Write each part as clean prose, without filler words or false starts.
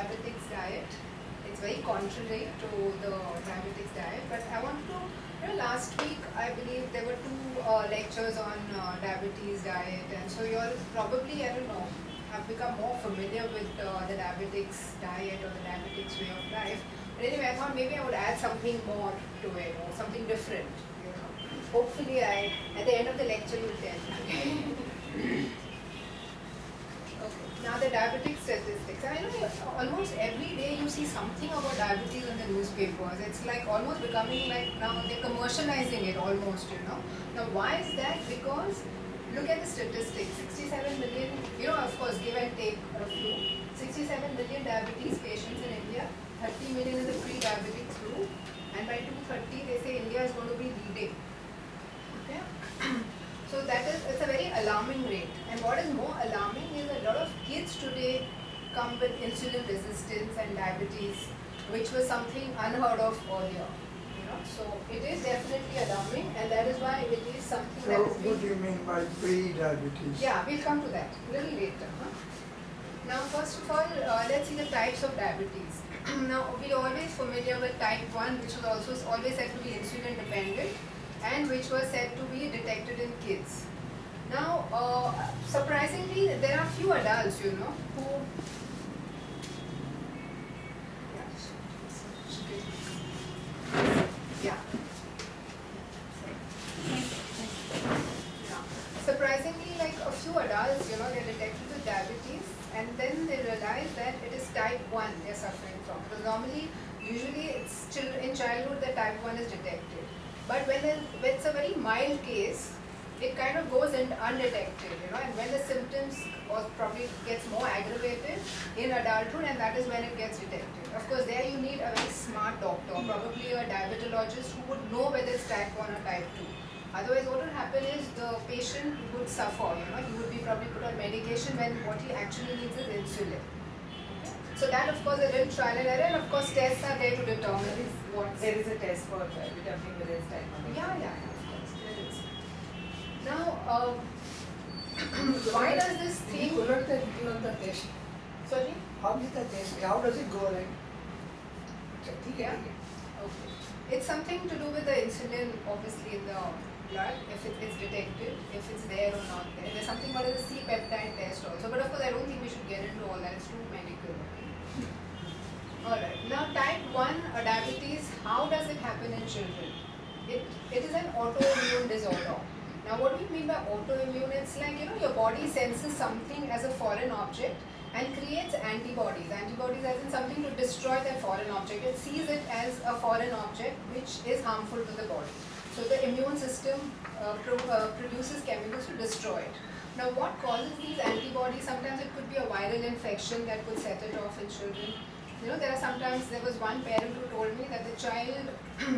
diabetics diet. It's very contrary to the diabetics diet, but I want to, last week I believe there were two lectures on diabetes diet, and so you're probably, I don't know, have become more familiar with the diabetics diet or the diabetics way of life. But anyway, I thought maybe I would add something more to it, or something different. Hopefully, at the end of the lecture, you'll tell me. Now the diabetic statistics. I know almost every day you see something about diabetes in the newspapers. It's like almost becoming like, now they're commercializing it almost, Now why is that? Because look at the statistics. 67 million, of course give and take a few. 67 million diabetes patients in India, 30 million in the pre-diabetic group, and by 2030 they say India is going to be leading. Okay? So it's a very alarming rate. And what is more alarming is a lot of kids today come with insulin resistance and diabetes, which was something unheard of earlier. So it is definitely alarming, and that is why it is something so that is what do you mean by pre-diabetes? Yeah, we'll come to that a little later. Now, first of all, let's see the types of diabetes. Now, we are always familiar with type 1, which was also always said to be insulin dependent, and which was said to be detected in kids. Now, surprisingly, there are few adults, who yeah. Surprisingly, like a few adults, they're detected with diabetes, and then they realize that it is type 1 they're suffering from. Because normally, usually it's still in childhood that type 1 is detected. But when it's a very mild case, it kind of goes in undetected, and when the symptoms probably gets more aggravated in adulthood, and that is when it gets detected. Of course, there you need a very smart doctor, probably a diabetologist who would know whether it's type 1 or type 2. Otherwise, what would happen is the patient would suffer, he would be probably put on medication when what he actually needs is insulin. So that, of course, a little trial and error, and of course, tests are there to determine what. There is a test for determining whether it's type 1. Yeah, of course, there is. Now, why does this thing? Pull up the detail of the test. Sorry? How is the test? How does it go like? Yeah. Okay. It's something to do with the insulin, obviously, in the blood, if it's detected, if it's there or not there. There's something called as a C-peptide test also. But of course, I don't think we should get into all that. It's too medical. Alright. Now, type 1 diabetes, how does it happen in children? It is an autoimmune disorder. Now, what do we mean by autoimmune? It's like, your body senses something as a foreign object and creates antibodies. Antibodies as in something to destroy that foreign object. It sees it as a foreign object which is harmful to the body. So the immune system produces chemicals to destroy it. Now what causes these antibodies? Sometimes it could be a viral infection that could set it off in children. There was one parent who told me that the child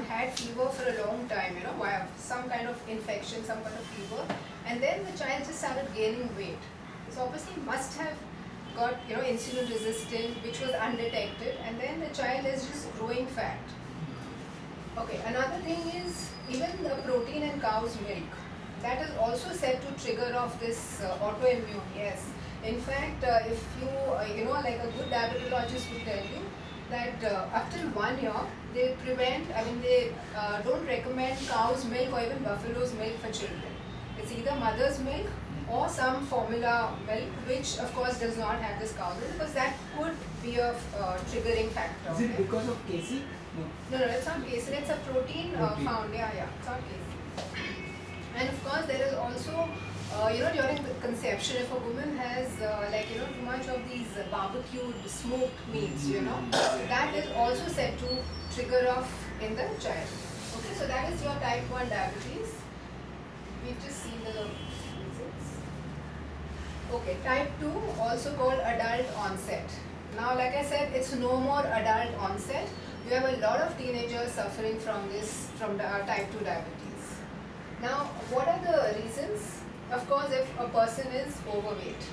had fever for a long time, some kind of infection, some kind of fever, and then the child just started gaining weight. So obviously must have got insulin resistant, which was undetected, and then the child is just growing fat. Okay, another thing is even the protein in cow's milk, that is also said to trigger off this autoimmune. Yes, in fact, if you like a good diabetologist will tell you that up till 1 year they don't recommend cow's milk or even buffalo's milk for children. It's either mother's milk or some formula milk, which of course does not have this cow milk, because that could be a triggering factor. Is it because of casein? No, it's not casein. It's a protein found. Yeah, it's not casein. And of course, there is also, during the conception, if a woman has too much of these barbecued smoked meats, that is also said to trigger off in the child. Okay, so that is your type 1 diabetes. We've just seen the results. Okay, type 2, also called adult onset. Now, like I said, it's no more adult onset. You have a lot of teenagers suffering from type 2 diabetes. Now, what are the reasons? Of course, if a person is overweight,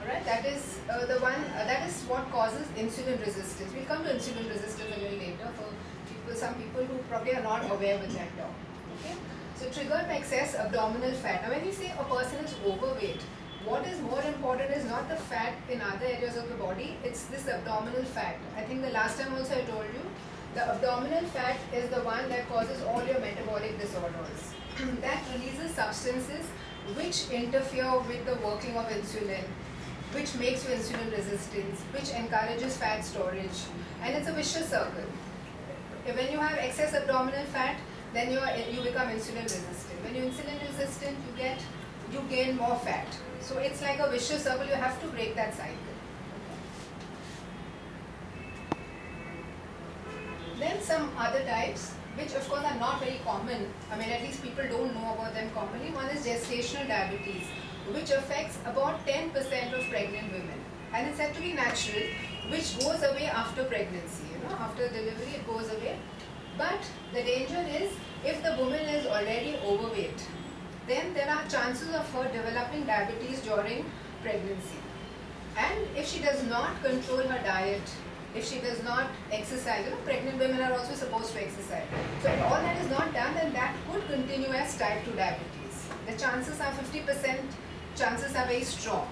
alright, that is that is what causes insulin resistance. We'll come to insulin resistance a little later for some people who probably are not aware with that term. Okay, so triggered by excess abdominal fat. Now, when we say a person is overweight, What is more important is not the fat in other areas of the body, it's this abdominal fat. I think the last time also I told you, the abdominal fat is the one that causes all your metabolic disorders. That releases substances which interfere with the working of insulin, which makes you insulin resistant, which encourages fat storage, and it's a vicious circle. When you have excess abdominal fat, then you become insulin resistant. When you're insulin resistant, you gain more fat. So it's like a vicious circle. You have to break that cycle. Then some other types, which of course are not very common. I mean, at least people don't know about them commonly. One is gestational diabetes, which affects about 10% of pregnant women, and it's said to be natural, which goes away after pregnancy. After delivery it goes away. But the danger is, if the woman is already overweight, then there are chances of her developing diabetes during pregnancy. And if she does not control her diet, if she does not exercise, pregnant women are also supposed to exercise. So if all that is not done, then that could continue as type 2 diabetes. The chances are 50%, chances are very strong.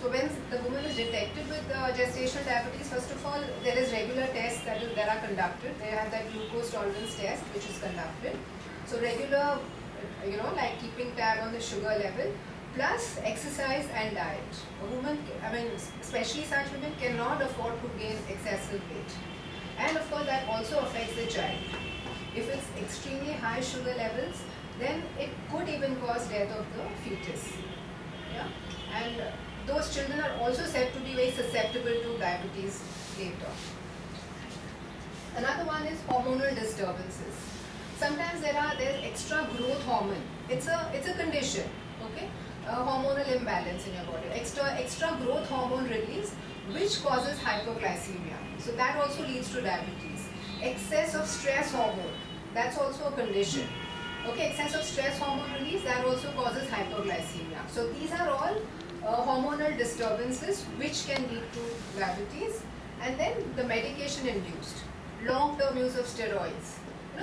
So when the woman is detected with gestational diabetes, first of all, there is regular tests that are conducted. They have that glucose tolerance test which is conducted. So regular, like keeping tab on the sugar level, plus exercise and diet. A woman, especially such women cannot afford to gain excessive weight. And of course that also affects the child. If it's extremely high sugar levels, then it could even cause death of the fetus. Yeah? And those children are also said to be very susceptible to diabetes later. Another one is hormonal disturbances. Sometimes there's extra growth hormone. It's a condition, okay? A hormonal imbalance in your body. Extra growth hormone release, which causes hyperglycemia. So that also leads to diabetes. Excess of stress hormone, that's also a condition. Okay, excess of stress hormone release, that also causes hyperglycemia. So these are all hormonal disturbances which can lead to diabetes. And then the medication induced, long-term use of steroids.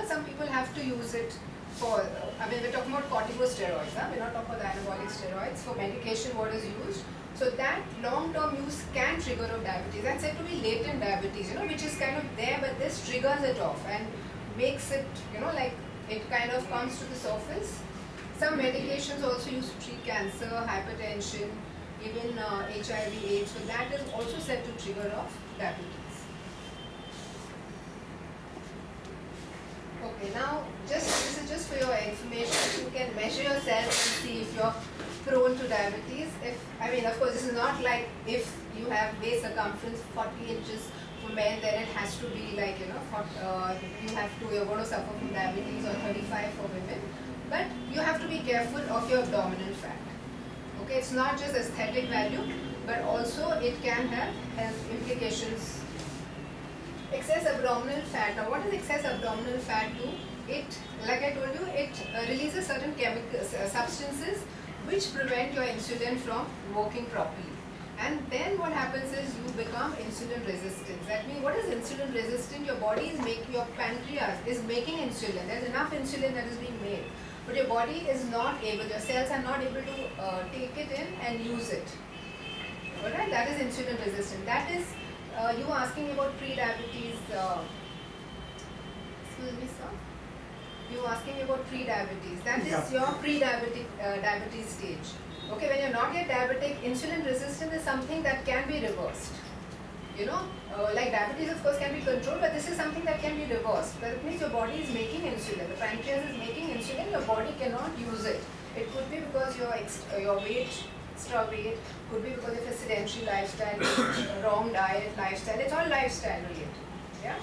Some people have to use it for, we're talking about corticosteroids, we're not talking about the anabolic steroids. For medication, what is used? So that long-term use can trigger of diabetes. That's said to be latent diabetes, which is kind of there, but this triggers it off and makes it, like it kind of comes to the surface. Some medications also used to treat cancer, hypertension, even HIV/AIDS. So that is also said to trigger off diabetes. Okay, now this is just for your information. You can measure yourself and see if you're prone to diabetes. Of course, this is not like if you have waist circumference 40 inches for men, then it has to be like, you're going to suffer from diabetes, or 35 for women. But you have to be careful of your abdominal fat. Okay, it's not just aesthetic value, but also it can have health implications. Excess abdominal fat. Now, what does excess abdominal fat do? It, like I told you, it releases certain substances which prevent your insulin from working properly. And then what happens is you become insulin resistant. That means, what is insulin resistant? Your body is making, your pancreas is making insulin. There's enough insulin that is being made. But your body is not able, your cells are not able to take it in and use it. Alright, that is insulin resistant. That is, you were asking me about pre-diabetes. Excuse me, sir. You were asking me about pre-diabetes. That is your pre-diabetic diabetes stage. Okay, when you're not yet diabetic, insulin resistance is something that can be reversed. Like diabetes of course can be controlled, but this is something that can be reversed. That means your body is making insulin, the pancreas is making insulin, your body cannot use it. It could be because your weight, extra weight, could be because of a sedentary lifestyle, wrong diet, lifestyle, it's all lifestyle related. Yeah?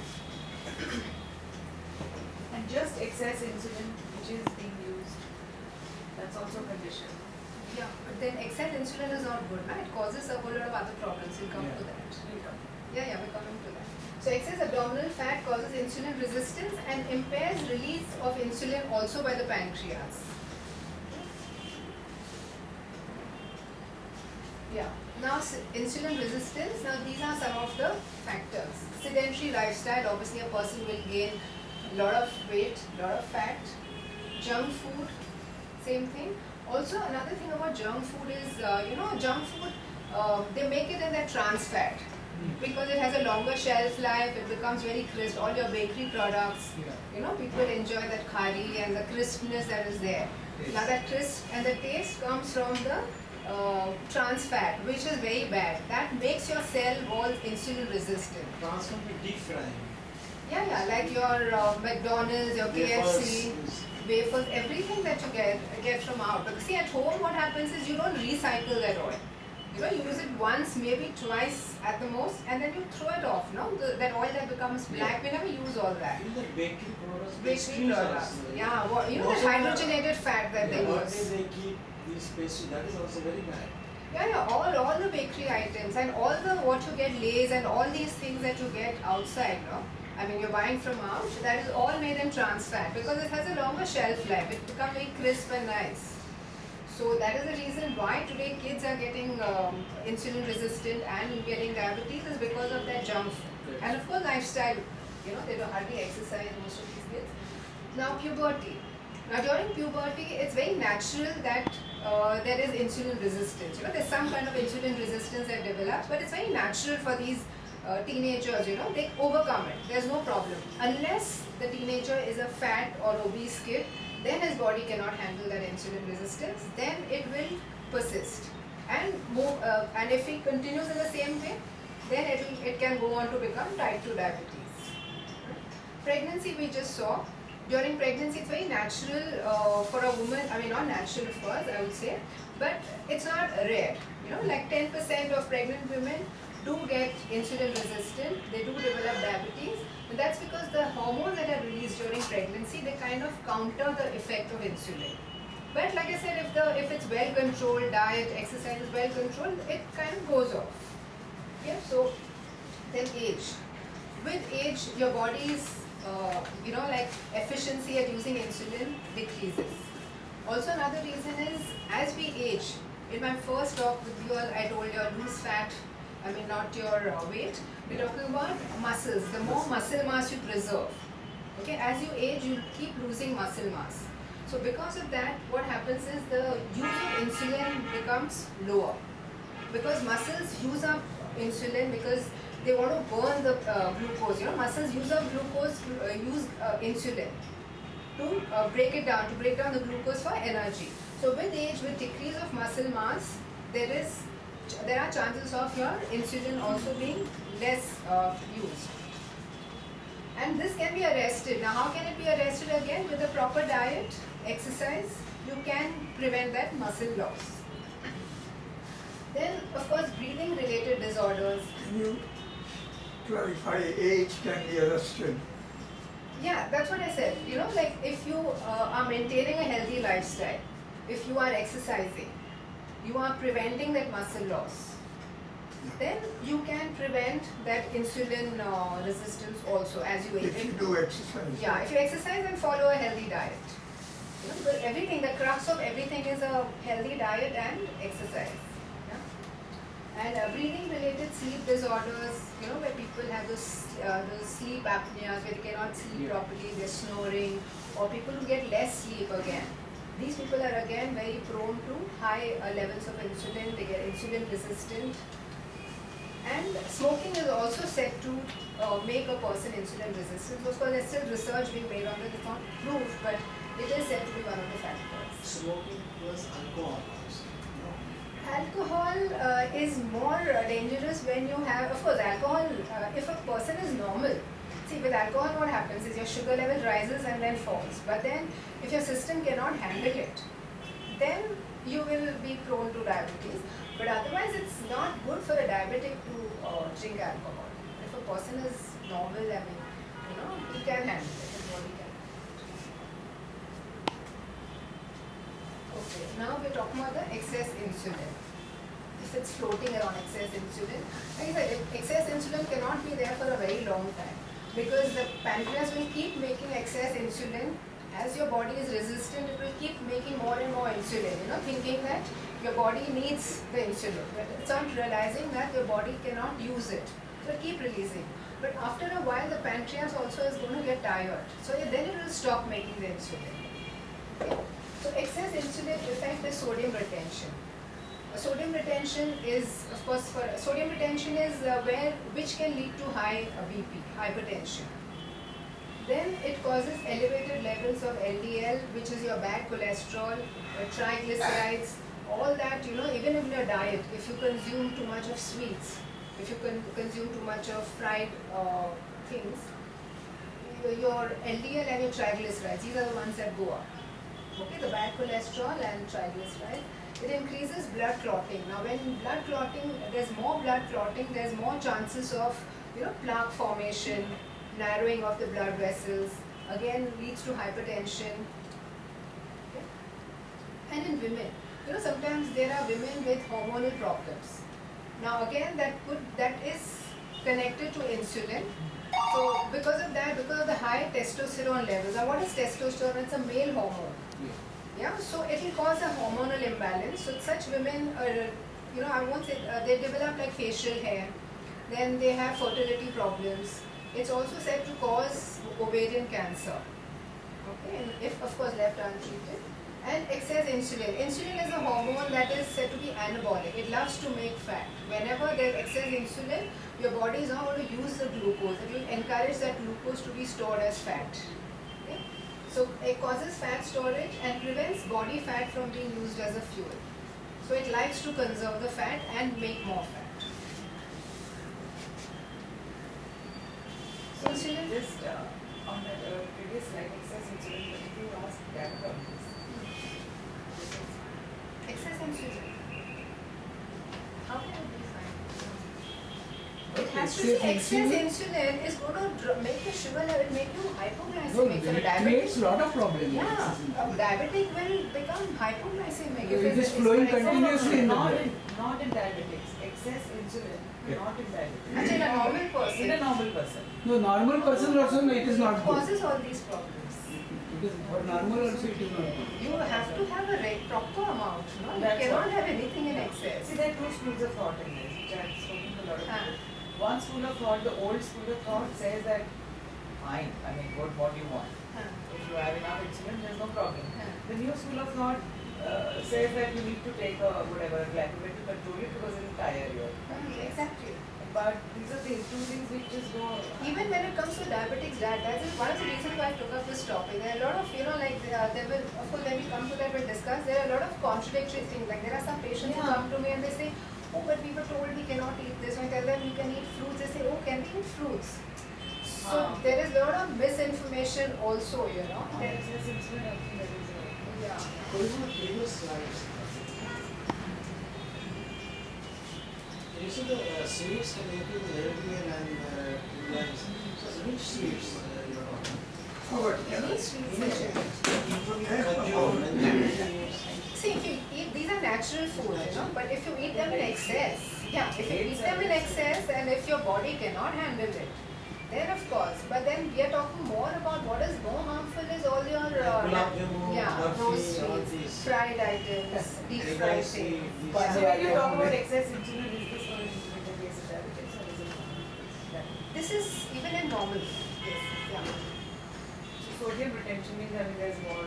And just excess insulin which is being used, that's also a condition. Yeah, but then excess insulin is not good, right? It causes a whole lot of other problems. We'll come to that. Yeah, we're coming to that. So excess abdominal fat causes insulin resistance and impairs release of insulin also by the pancreas. Yeah. Now insulin resistance, now these are some of the factors. Sedentary lifestyle, obviously a person will gain a lot of weight, a lot of fat. Junk food, same thing. Also, another thing about junk food is, junk food, they make it in that trans fat because it has a longer shelf life. It becomes very crisp. All your bakery products, people enjoy that khari and the crispness that is there. Yes. Now that crisp and the taste comes from the trans fat, which is very bad. That makes your cell walls insulin resistant. Transform to deep frying. Yeah, like your McDonald's, your KFC, wafers, everything that you get from out. Because see, at home what happens is you don't recycle that oil. You use it once, maybe twice at the most, and then you throw it off. No, that oil that becomes black, we never use all that. Even the bakery products, Bakery products, yeah. Well, that Also hydrogenated fat that they what use. they keep these pastry, that is also very bad. Yeah, all the bakery items and all the what you get Lay's and all these things that you get outside, no? I mean, you're buying from out, that is all made in trans fat because it has a longer shelf life. It becomes very crisp and nice. So that is the reason why today kids are getting insulin resistant and getting diabetes is because of their junk food. And of course lifestyle, they don't hardly exercise, most of these kids. Now puberty. Now during puberty, it's very natural that there is insulin resistance. There's some kind of insulin resistance that develops, but it's very natural for these teenagers, they overcome it. There's no problem. Unless the teenager is a fat or obese kid, then his body cannot handle that insulin resistance, then it will persist. And and if he continues in the same way, then it can go on to become type 2 diabetes. Pregnancy we just saw. During pregnancy, it's very natural for a woman, I mean not natural of course, I would say, but it's not rare. Like 10% of pregnant women do get insulin resistant, they do develop diabetes, and that's because the hormones that are released during pregnancy, they kind of counter the effect of insulin. But like I said, if it's well controlled, diet, exercise is well controlled, it kind of goes off. Yeah, so then age. With age, your body's like efficiency at using insulin decreases. Also another reason is as we age, in my first talk with you all, I told you lose fat, I mean not your weight, we're talking about muscles. The more muscle mass you preserve, okay, as you age you keep losing muscle mass. So because of that, what happens is the use of insulin becomes lower. Because muscles use up insulin because they want to burn the glucose. Muscles use up glucose, use insulin to break it down, to break down the glucose for energy. So with age, with decrease of muscle mass, there are chances of your insulin also being less used. And this can be arrested. Now how can it be arrested again? With a proper diet, exercise, you can prevent that muscle loss. Then of course breathing related disorders. Can you clarify age can be arrested? Yeah, that's what I said. Like if you are maintaining a healthy lifestyle, if you are exercising, you are preventing that muscle loss, then you can prevent that insulin resistance also as you age. If you do exercise. Yeah, if you exercise and follow a healthy diet. Because everything, the crux of everything is a healthy diet and exercise. And breathing related sleep disorders, where people have those sleep apneas, where they cannot sleep properly, they're snoring, or people who get less sleep again. These people are again very prone to high levels of insulin, they get insulin resistant. And smoking is also said to make a person insulin resistant. Of course, there's still research being made on it, it's not proved, but it is said to be one of the factors. Smoking plus alcohol. Alcohol is more dangerous when you have, of course, alcohol, if a person is normal. See, with alcohol what happens is your sugar level rises and then falls. But then, if your system cannot handle it, then you will be prone to diabetes. But otherwise, it's not good for a diabetic to drink alcohol. If a person is normal, I mean, he can handle it, his body can. Okay, now we're talking about the excess insulin. If it's floating around excess insulin, like I said, excess insulin cannot be there for a very long time because the pancreas will keep making excess insulin. As your body is resistant, it will keep making more and more insulin, thinking that your body needs the insulin. But it's not realizing that your body cannot use it. So it keep releasing. But after a while, the pancreas also is going to get tired. So then it will stop making the insulin. Okay. So excess insulin effect is sodium retention. Sodium retention is, of course, sodium retention is which can lead to high BP, hypertension. Then it causes elevated levels of LDL, which is your bad cholesterol, triglycerides, all that, even in your diet, if you consume too much of sweets, if you consume too much of fried things, your LDL and your triglycerides, these are the ones that go up. Okay, the bad cholesterol and triglycerides. It increases blood clotting. Now when blood clotting, there's more blood clotting, there's more chances of plaque formation, narrowing of the blood vessels, again leads to hypertension. Okay. And in women, sometimes there are women with hormonal problems. Now again that is connected to insulin. So because of that, because of the high testosterone levels. Now what is testosterone? It's a male hormone. Yeah, so it will cause a hormonal imbalance. So such women are, I won't say, they develop like facial hair, then they have fertility problems. It's also said to cause ovarian cancer. Okay, and if of course left untreated. And excess insulin. Insulin is a hormone that is said to be anabolic. It loves to make fat. Whenever there's excess insulin, your body is not going to use the glucose. It will encourage that glucose to be stored as fat. Okay? So it causes fat storage and prevents body fat from being used as a fuel. So it likes to conserve the fat and make more fat. So insulin just on the previous slide, excess insulin, but if you ask diabetics, Excess insulin. How can it be fine? It has to be excess insulin is going to make the sugar level, make you hypoglycemic. So it diabetic, creates a lot of problems. yeah, a diabetic will become hypoglycemic. It is it's flowing excess. continuously in the not blood. in diabetics. Excess insulin, not in diabetics. Actually, in a normal person, In a normal person. No, normal person also it is not good. causes all these problems. It is for normal also it is not good. You have to have a proper amount. No? You That's cannot what- have anything in excess. See, there are two schools of thought in this, which I've spoken to a lot of Ah. people. One school of thought, the old school of thought says that, fine, I mean, what do you want? If you have enough insulin, there's no problem. The new school of thought says that you need to take a whatever glycogen to control it because it will tire you. Exactly. But these are things, two things which just go. Even when it comes to diabetics, that is one of the reasons why I took up this topic. There are a lot of, there will, of course, when we come to that, we'll discuss. There are a lot of contradictory things. Like there are some patients who Yeah. come to me and they say, oh, but we were told we cannot eat this. When I tell them you can eat fruits, they say, oh, can we eat fruits? So there is a lot of misinformation also, There- Excess insulin, I think that is yeah. What is the previous slides? Can you see the sweets connected with LDL and enzymes? So which sweets you are talking? Forgot. Any sweets Any actually. Kajur, and See, if you eat, these are natural foods, but if you eat them in excess, if you eat them in excess and if your body cannot handle it, then of course, but then we are talking more about what is more harmful is all your, Gulab jamun, those barfi, all sweets, these. fried items, deep Egg fried rice, things. these- So Yeah, when you yeah, talk about yeah. excess insulin, is this for in the case of diabetics or is it not? This is even in normal, yes, yeah. So sodium retention means I mean there's more.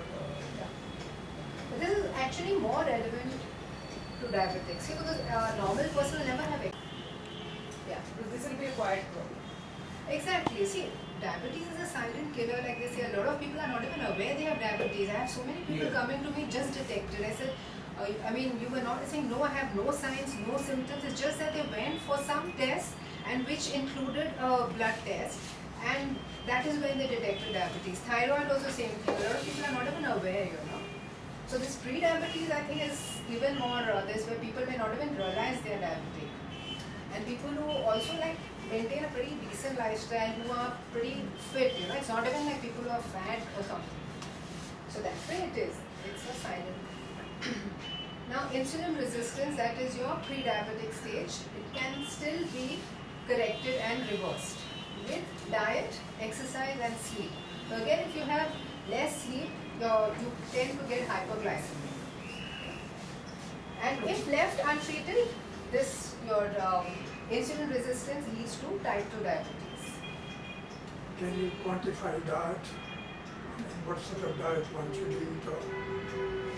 But this is actually more relevant to diabetics, see, because a normal person will never have it. Yeah. Because this will be a quiet problem. Exactly. See, diabetes is a silent killer. Like they say, a lot of people are not even aware they have diabetes. I have so many people Yeah. coming to me just detected. I said, you were not saying, no, I have no signs, no symptoms. It's just that they went for some test and which included a blood test. And that is when they detected diabetes. Thyroid also same thing. A lot of people are not even aware, So this pre-diabetes, I think, is even more this where people may not even realize they are diabetic. And people who also maintain a pretty decent lifestyle, who are pretty fit, it's not even like people who are fat or something. So that way it is. It's a silent. Now insulin resistance, that is your pre-diabetic stage, it can still be corrected and reversed with diet, exercise and sleep. So again, if you have less sleep, you tend to get hypoglycemia. And if left untreated, your insulin resistance leads to type 2 diabetes. Can you quantify diet? I mean, what sort of diet one should eat? Or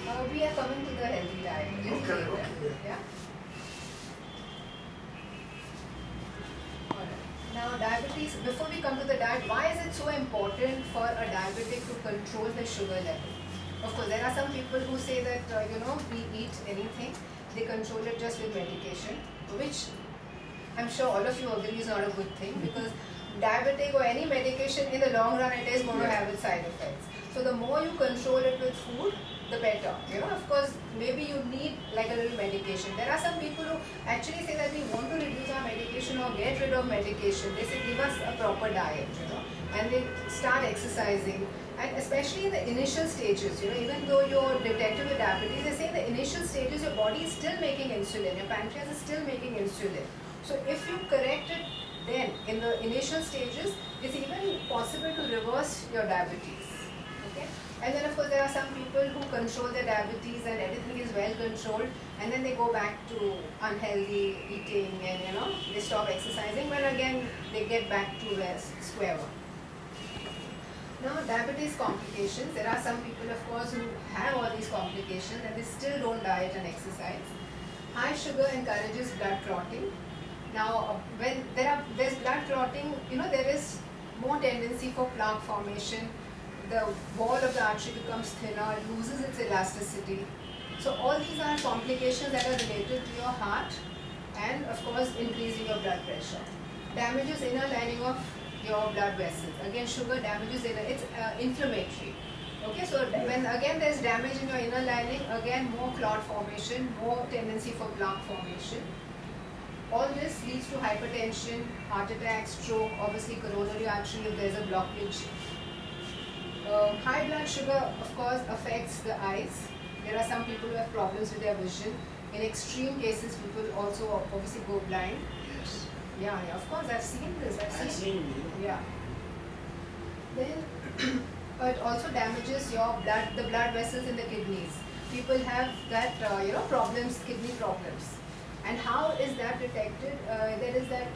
We are coming to the healthy diet. a little Okay, later. okay, Yeah. Alright. Now diabetes, before we come to the diet, why is it so important for a diabetic to control the sugar level? Of course, there are some people who say that, we eat anything, they control it just with medication, which I'm sure all of you agree is not a good thing, because diabetic or any medication in the long run it is going to have its side effects. So the more you control it with food, the better. Of course, maybe you need like a little medication. There are some people who actually say that we want to reduce our medication or get rid of medication. They say give us a proper diet, and they start exercising. And especially in the initial stages, even though you're detected with diabetes, they say in the initial stages your body is still making insulin, your pancreas is still making insulin. So if you correct it then in the initial stages, it's even possible to reverse your diabetes. Okay? And then of course there are some people who control their diabetes and everything is well controlled, and then they go back to unhealthy eating and they stop exercising, but again they get back to square one. Now diabetes complications, there are some people of course who have all these complications and they still don't diet and exercise. High sugar encourages blood clotting. Now when there's blood clotting, there is more tendency for plaque formation. The wall of the artery becomes thinner, it loses its elasticity. So all these are complications that are related to your heart and of course increasing your blood pressure. Damages inner lining of your blood vessels. Again, sugar damages it's inflammatory. Okay, so when again there's damage in your inner lining, again more clot formation, more tendency for plaque formation. All this leads to hypertension, heart attack, stroke, obviously coronary artery if there's a blockage. High blood sugar of course affects the eyes. There are some people who have problems with their vision. In extreme cases, people also obviously go blind. Yes. Yeah, of course, I've seen this. I've seen. Yeah. Then it also damages your the blood vessels in the kidneys. People have that, problems, kidney problems. And how is that detected? There is that,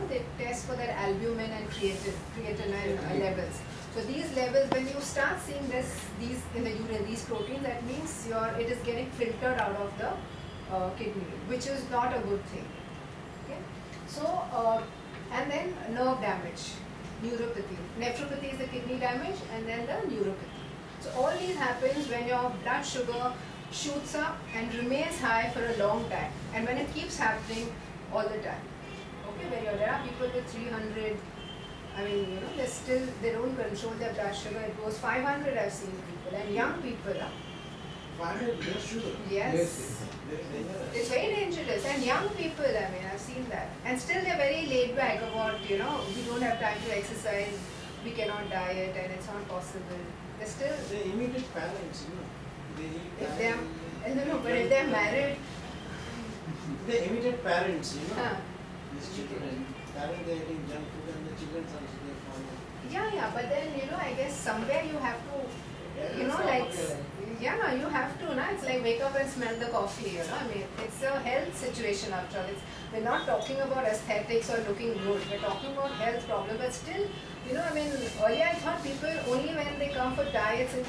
they test for that albumin and creatinine levels. So these levels, when you start seeing these in the urine, these proteins, that means it is getting filtered out of the kidney, which is not a good thing. Okay. So, and then nerve damage, neuropathy. Nephropathy is the kidney damage, and then the neuropathy. So all these happens when your blood sugar shoots up and remains high for a long time, and when it keeps happening all the time. Okay, when there are people with 300, they don't control their blood sugar. It goes 500. I've seen people, and young people. 500 blood sugar. Yes. Very dangerous. It's very dangerous, and young people, I've seen that. And still they're very laid back about, we don't have time to exercise, we cannot diet, and it's not possible. They're still, They imitate parents, They eat if they're, parents, but if they're married, they imitate parents, huh. These children. Parents, they're eating junk food and the children also they follow. Yeah, but then, I guess somewhere you have to, you have to, it's like wake up and smell the coffee, it's a health situation after all. We're not talking about aesthetics or looking good, we're talking about health problems, but still, earlier I thought people only when they come for diets in,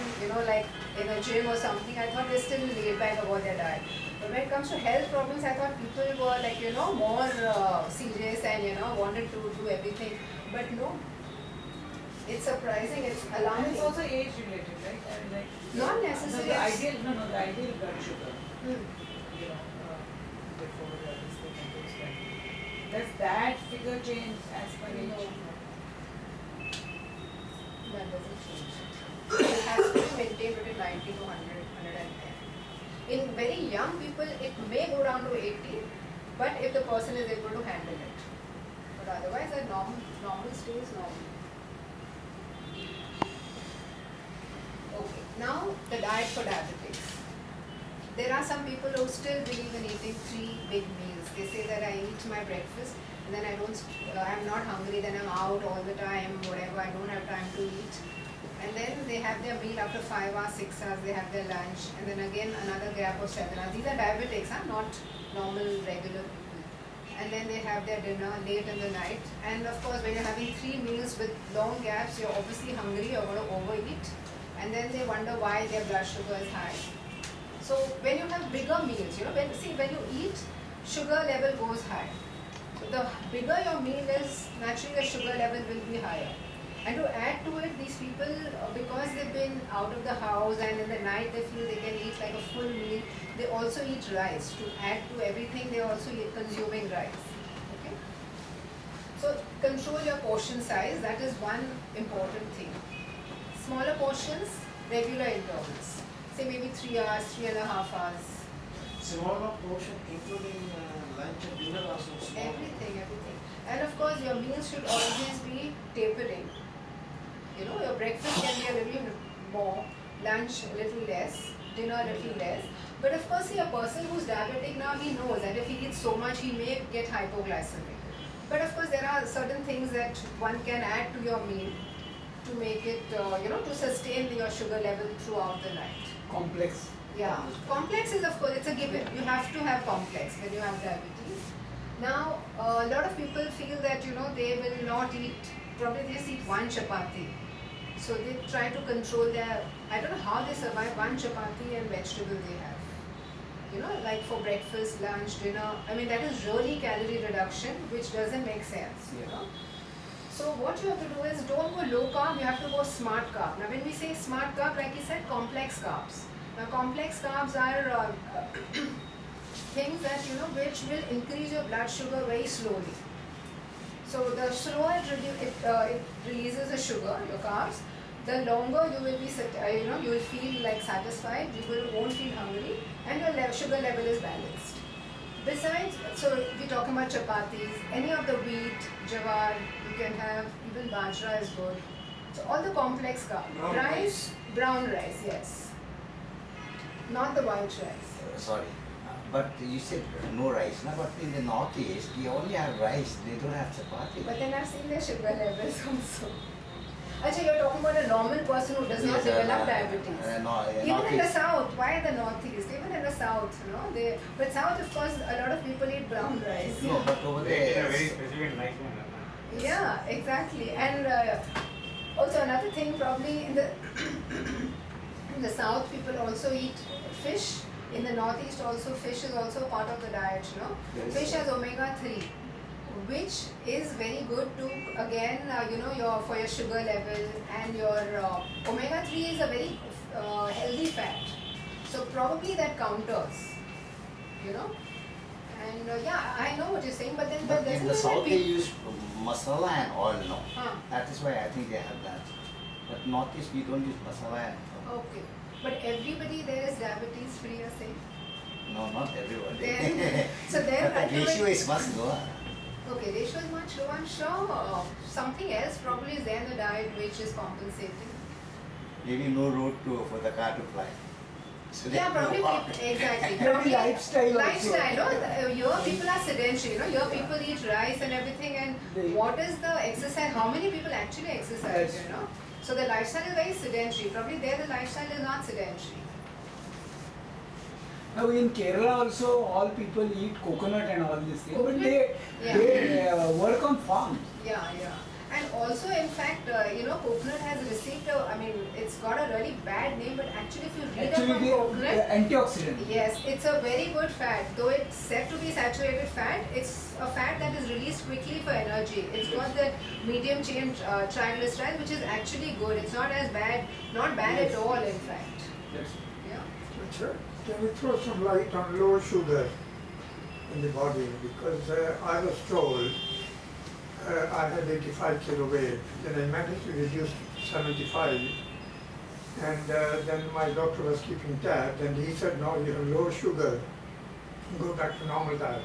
like in a gym or something, I thought they're still laid back about their diet. But when it comes to health problems, I thought people were like, more serious and, wanted to do everything, but no. It's surprising, it's alarming. And it's also age related, right? Not necessarily. The ideal blood sugar. Hmm. Before this thing and things like that. Does that figure change as per age? No. That doesn't change. It has to be maintained between 90 to 100, 110. In very young people, it may go down to 80, but if the person is able to handle it. But otherwise, at normal stays normal. Okay, now the diet for diabetics. There are some people who still believe in eating 3 big meals. They say that I eat my breakfast and then I'm not hungry, then I'm out all the time, whatever, I don't have time to eat. And then they have their meal after 5 hours, 6 hours, they have their lunch, and then again another gap of 7 hours. These are diabetics, not normal, regular people. And then they have their dinner late in the night. And of course, when you're having 3 meals with long gaps, you're obviously hungry, you're going to overeat. And then they wonder why their blood sugar is high. So when you have bigger meals, when you eat, sugar level goes high. So the bigger your meal is, naturally the sugar level will be higher. And to add to it, these people, because they've been out of the house and in the night they feel they can eat like a full meal, they also eat rice. To add to everything, they also eat consuming rice. Okay? So control your portion size, that is one important thing. Smaller portions, regular intervals. Say maybe 3 hours, 3.5 hours. Smaller portion including lunch and dinner also small. Everything. And of course your meals should always be tapering. Your breakfast can be a little more, lunch a little less, dinner a little less. But of course, see, a person who's diabetic now, he knows that if he eats so much, he may get hypoglycemic. But of course, there are certain things that one can add to your meal to make it, to sustain your sugar level throughout the night. Complex. Yeah, complex is, of course, it's a given. You have to have complex when you have diabetes. Now, a lot of people feel that, they will not eat, probably they just eat one chapati. So they try to control their, I don't know how they survive one chapati and vegetable they have. Like for breakfast, lunch, dinner. I mean, that is really calorie reduction, which doesn't make sense, So what you have to do is, don't go low carb, you have to go smart carb. Now when we say smart carb, like you said, complex carbs. Now complex carbs are things that, which will increase your blood sugar very slowly. So the slower it releases the sugar, your carbs, the longer you will be, you will feel like satisfied, won't feel hungry, and your sugar level is balanced. Besides, so we're talking about chapatis, any of the wheat, jawar, you can have, even bajra is good. So all the complex carbs. Brown rice, yes. Not the white rice. Sorry. But you said no rice, no? But in the northeast, you only have rice, they don't have chapati. But then I've seen their sugar levels also. Actually, you're talking about a normal person who does not develop diabetes. Even in the south, why the northeast? Even in the south, but south, of course, a lot of people eat brown rice. No, but over there, very specific like Yeah, exactly. And also another thing, probably in the in the south, people also eat fish. In the northeast also, fish is also part of the diet, Yes. Fish has omega-3, which is very good to, again, for your sugar level, and your omega-3 is a very healthy fat. So probably that counters, And I know what you're saying, but then but doesn't in the mean south that they use masala and oil, no? Huh. That is why I think they have that. But northeast we don't use masala and oil. Okay. But everybody there is diabetes free, you're saying? No, not everybody. Then, so then but the ratio ultimately- is much lower. Okay, ratio is much low. I'm sure something else probably is there in the diet which is compensating. Maybe no road for the car to fly. So they Yeah, have to probably walk. exactly. Maybe Probably lifestyle also. Lifestyle, no? Here people are sedentary, Here people eat rice and everything, and They- what is the exercise? How many people actually exercise, Yes. So the lifestyle is very sedentary. Probably there the lifestyle is not sedentary. Now in Kerala also all people eat coconut and all this thing, but Coconut? they work on farms. Yeah. And also, in fact, coconut has received it's got a really bad name, but actually if you read up on Actually, coconut, antioxidant. yes, it's a very good fat. Though it's said to be saturated fat, it's a fat that is released quickly for energy. It's got that medium chain triglycerides, which is actually good. It's not as bad, not bad at all, in fact. Yes. Yeah. Can we throw some light on low sugar in the body? Because I was told I had 85 kilo weight, then I managed to reduce to 75, and then my doctor was keeping tabs, and he said, no, you have low sugar, go back to normal diet.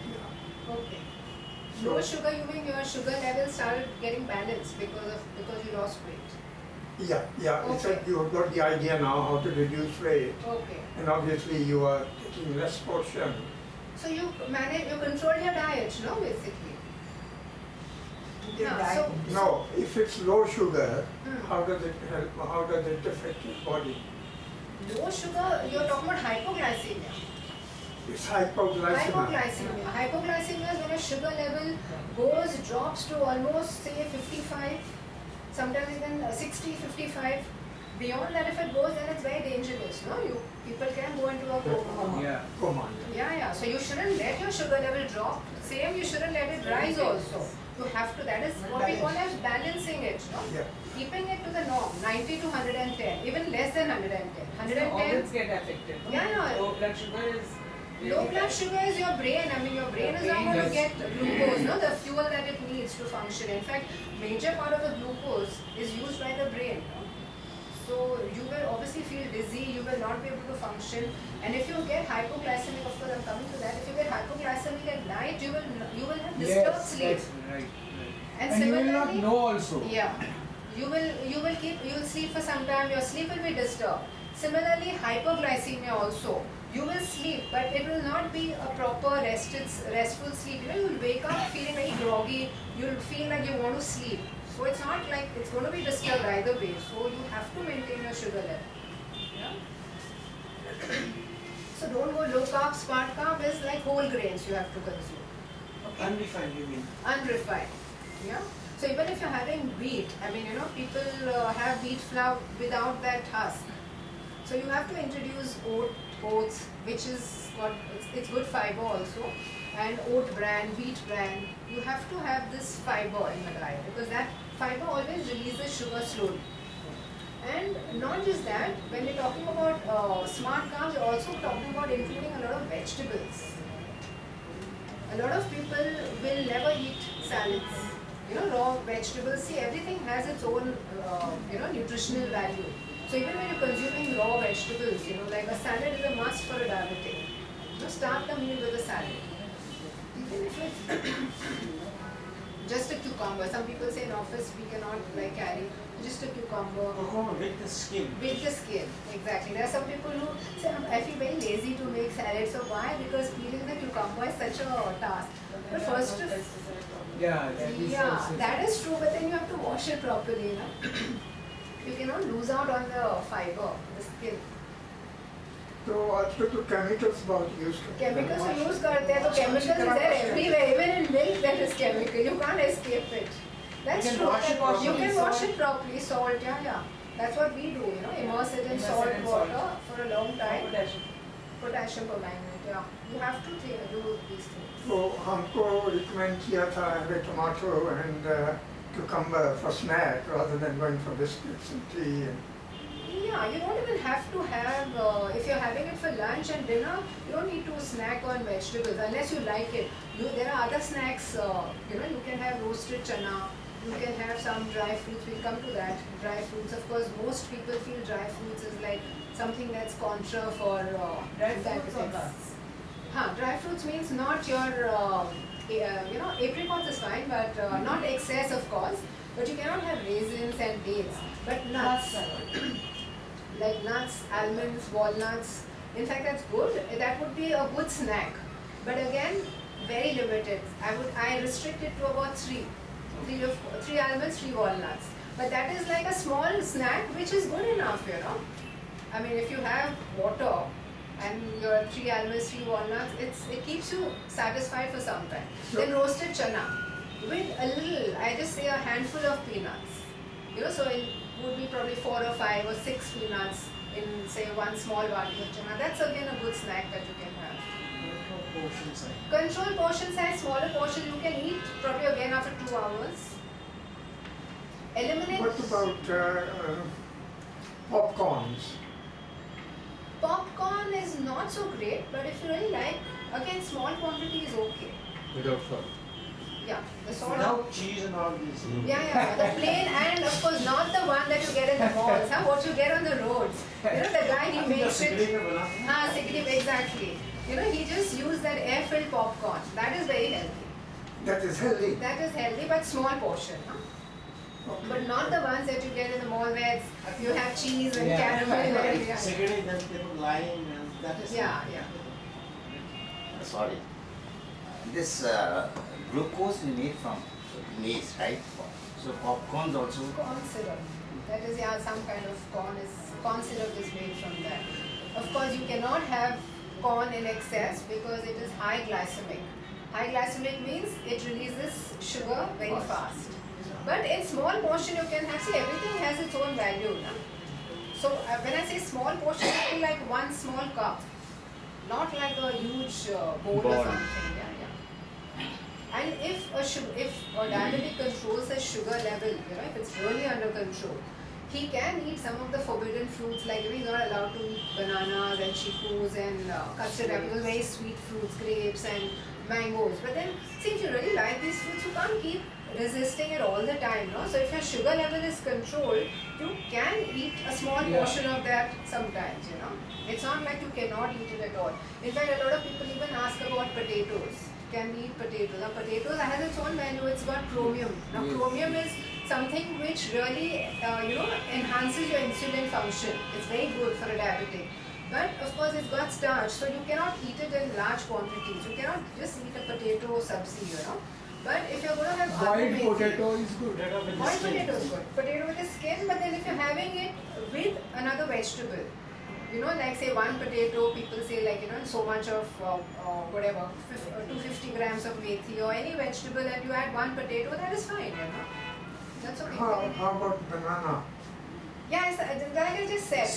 Okay. So- Low sugar, you mean your sugar levels started getting balanced because you lost weight. Yeah, he said Okay. you have got the idea now how to reduce weight, Okay. and obviously you are taking less portion. So you control your diet, basically. Yeah, so, No, if it's low sugar, Hmm. how does it help, how does it affect your body? low sugar, you're talking about hypoglycemia. It's hypoglycemia. Hypoglycemia is when your sugar level drops to almost say 55, sometimes even 60, 55. beyond that, if it goes, then it's very dangerous. No, people can go into a coma. Yeah. Coma. Yeah. So you shouldn't let your sugar level drop. Same, you shouldn't let it rise also. You have to. That is what we call as balancing it. No, Yeah. keeping it to the norm, 90 to 110, even less than 110. 110. Organs get affected. No? Yeah. Low blood sugar is. Low blood sugar is your brain. I mean, your brain is not going to get glucose, no, the fuel that it needs to function. In fact, major part of the glucose is used by the brain. No? So you will obviously feel dizzy. You will not be able to function. And if you get hypoglycemic, of course, I'm coming to that. If you get hypoglycemic at night, you will have disturbed sleep. Yes, right. And you will not similarly, know also. yeah, you will sleep for some time. Your sleep will be disturbed. Similarly, hypoglycemia also. You will sleep, but it will not be a proper restful sleep. You know, you will wake up feeling very groggy. You will feel like you want to sleep. So it's not like it's going to be disturbed either way. So you have to maintain your sugar level. Yeah. So don't go low carb. Smart carb is like whole grains you have to consume. Unrefined, you mean? Unrefined. Yeah. So even if you're having wheat, I mean, you know, people have wheat flour without that husk. So you have to introduce oats, which is it's good fiber also, and oat bran, wheat bran. You have to have this fiber in the diet because that fiber always releases sugar slowly. And not just that, when we're talking about smart carbs, we're also talking about including a lot of vegetables. A lot of people will never eat salads. You know, raw vegetables. See, everything has its own, nutritional value. So even when you're consuming raw vegetables, you know, like a salad is a must for a diabetic. You know, start the meal with a salad. Even if it's just a cucumber. Some people say in office we cannot like carry just a cucumber. Cucumber with the skin. With the skin, exactly. There are some people who say, I feel very lazy to make salad. So why? Because peeling the cucumber is such a task. But first of that is true, but then you have to wash it properly, you know. You cannot lose out on the fiber, the skin. तो आजकल तो chemicals बहुत use करते हैं. Chemicals are used करते हैं, तो chemicals is there everywhere. Even in milk there is chemical. You can't escape it. That's You can true. wash it properly. You can wash it properly. Salt, yeah. That's what we do, you know. Immerse it in salt water for a long time. Potassium permanganate, yeah. You have to do these things. तो हमको recommend किया था have tomato and cucumber for snack rather than going for biscuits and tea. And Yeah, you don't even have to have, if you're having it for lunch and dinner, you don't need to snack on vegetables unless you like it. There are other snacks, you can have roasted chana, you can have some dry fruits, we'll come to that. Dry fruits, of course, most people feel dry fruits is like something that's contra for Dry fruits or diabetics. nuts? Dry fruits means not your, apricots is fine, but not excess of course. But you cannot have raisins and dates. But nuts, like nuts, almonds, walnuts. In fact, that's good. That would be a good snack. But again, very limited. I restrict it to about three almonds, 3 walnuts. But that is like a small snack which is good enough, you know. I mean, if you have water and your 3 almonds, 3 walnuts, it keeps you satisfied for some time. Then roasted chana with a little, I just say a handful of peanuts. You know, so it would be probably 4 or 5 or 6 peanuts in say one small bottle of chana. That's again a good snack that you can have. Portion size. Control portion size, smaller portion you can eat probably again after 2 hours. Eliminate. what about popcorns? Popcorn is not so great, but if you really like, again small quantity is okay. Without salt. Yeah, the salt. Without cheese and all these. Yeah, the plain and of course not the one that you get in the malls, what you get on the roads. You know, the guy he makes it. Sikrim, exactly. You know, he just used that air-filled popcorn. That is very healthy. That is healthy. That is healthy, but small portion. Huh? But not the ones that you get in the mall where you have cheese and caramel and yeah. Secondly, then they put lime and that is. Yeah. Sorry. This glucose we made from maize, right? So popcorns also. Corn syrup. That is, some kind of corn syrup is made from that. Of course, you cannot have corn in excess because it is high glycemic. High glycemic means it releases sugar very fast. But in small portion you can have, see everything has its own value. Na? So when I say small portion, I feel like one small cup, not like a huge bowl or Bowl. something. Yeah. And if a diabetic controls his sugar level, if it's really under control, he can eat some of the forbidden fruits, like he's not allowed to eat bananas and chicos and custard apples, very sweet fruits, grapes and mangoes. But then, see, if you really like these fruits, you can't keep resisting it all the time, no? So if your sugar level is controlled, you can eat a small portion of that sometimes, It's not like you cannot eat it at all. In fact, a lot of people even ask about potatoes. Can we eat potatoes? Now, potatoes has its own value. It's got chromium. Now, chromium is something which really, enhances your insulin function. It's very good for a diabetic. But of course, it's got starch, so you cannot eat it in large quantities. You cannot just eat a potato subsi, But if you're going to have boiled potato is good. boiled potato is good. Potato with the skin, but then if you're having it with another vegetable, like say one potato, people say like, so much of whatever, 250 grams of methi or any vegetable, and you add one potato, that is fine, That's okay. How about banana? Yes, like I just said.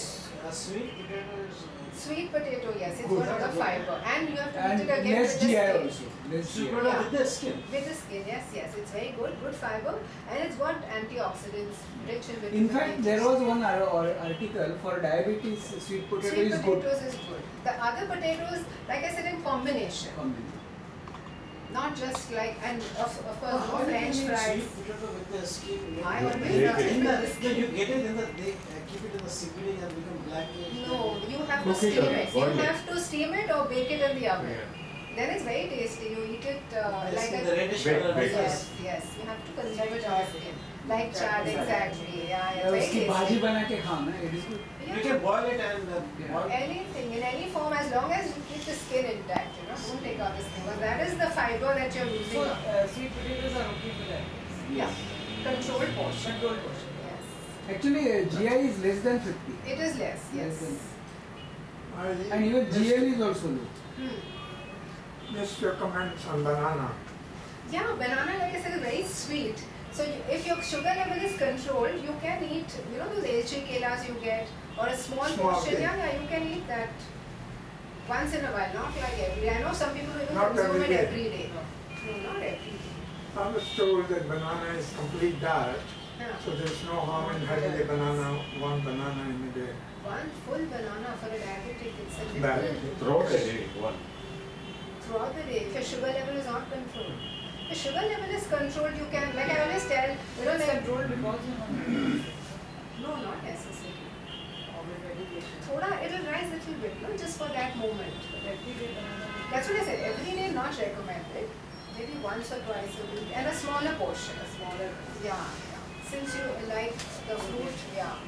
Sweet potato is Sweet potato, yes, it's Good. got a lot of fiber. And you have to And eat it again less with the GI skin. also. Less sweet GI. potato with the skin. With the skin, yes, it's very good fiber, and it's got antioxidants, rich in vitamin In fact, A. there was one article for diabetes, sweet potato Sweet is good. potatoes is good. The other potatoes, like I said, in combination. Not just like, and of course, How no do you French make fries. sweet potato with the skin? I always They- love it in with the, the skin. you get it in the, they keep it in the CBD and become blackish. No, you have to Cooking steam it, it. You boil it. have to steam it or bake it in the oven. Then it's very tasty. You eat it Yes, like in a the reddish Bake- color. bake. yes. You have to consume it on skin. Like chaat, exactly. Yeah, it's very उसकी भाजी tasty. बना के खाना, it is good. You can boil it and boil Anything in any form, as long as you keep the skin intact, don't take out the skin. Because that is the fiber that you're losing. So, sweet potatoes are okay for that. Yeah, controlled portion. Controlled portion. Yes, Actually, GI is less than 50. it is less. Yes. And even GL is also low. Just your comments on banana. Yeah, banana, like I said, is very sweet. So if your sugar level is controlled, you can eat, those HG kelas you get, or a small Small portion. thing. Yeah, you can eat that once in a while, not like every day. I know some people even Not consume every it day. every day. No, not every day. I was told that banana is complete diet, Yeah. so there's no harm in having a banana, one banana in a day. One full banana for a diabetic, it's a Bad. little Throughout the day, one. throughout the day. If your sugar level is not controlled. If your sugar level is controlled, you can, like I always tell, It's like, controlled because you're not no, not necessarily. or with medication. Thoda, it'll rise a little bit, just for that moment. But every day banana. That's what I said. Every day not recommended. Maybe once or twice a week, and a smaller portion. Yeah. Since you like the fruit,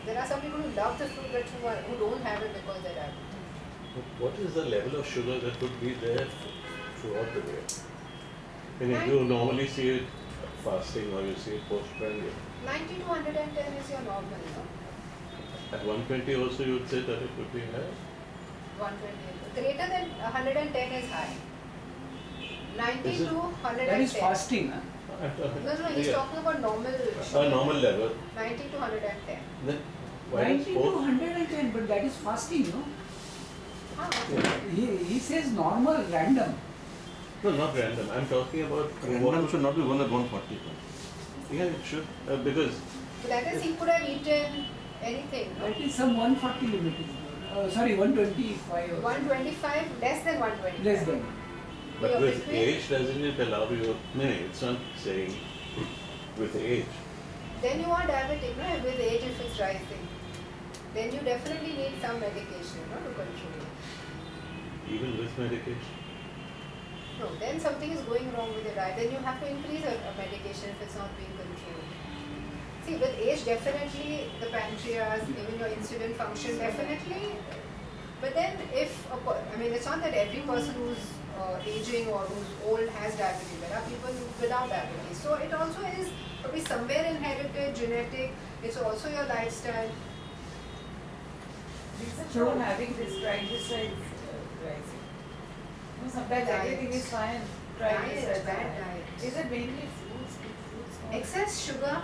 there are some people who love the fruit but who don't have it because they're diabetic. What is the level of sugar that would be there throughout the day? And if you normally see it fasting or you see it post-prandial, 90 to 110 is your normal, at 120 also you would say that it would be high? 120. Greater than 110 is high. 90 Is it? to 110. That is fasting. Huh? No, he's Yeah. talking about normal A sugar. normal level. 90 to 110. Then why 90 is to post? 110, but that is fasting, no? Ah, He says normal, random. No, not random. I'm talking about Random should not be one at 140. Yeah, it should. Because so that is, he could have eaten anything. No? That is some 140 limit. Sorry, 125 or 125, less than 125. less than. but You're with between- age doesn't it allow you? No, it's not saying with age. Then you are diabetic, no? With age if it's rising. Then you definitely need some medication, no, to control it. Even with medication. No, then something is going wrong with your diet. Then you have to increase a medication if it's not being controlled. See, with age, definitely the pancreas, even your insulin function, definitely. But then it's not that every person who's aging or who's old has diabetes. There are people without diabetes. So it also is probably somewhere inherited, genetic. It's also your lifestyle. Reason for having this triglycerides rising. Sometimes Diet. everything is fine. Diet, Triglycerides bad are high. diet. Is it mainly fruits? Excess sugar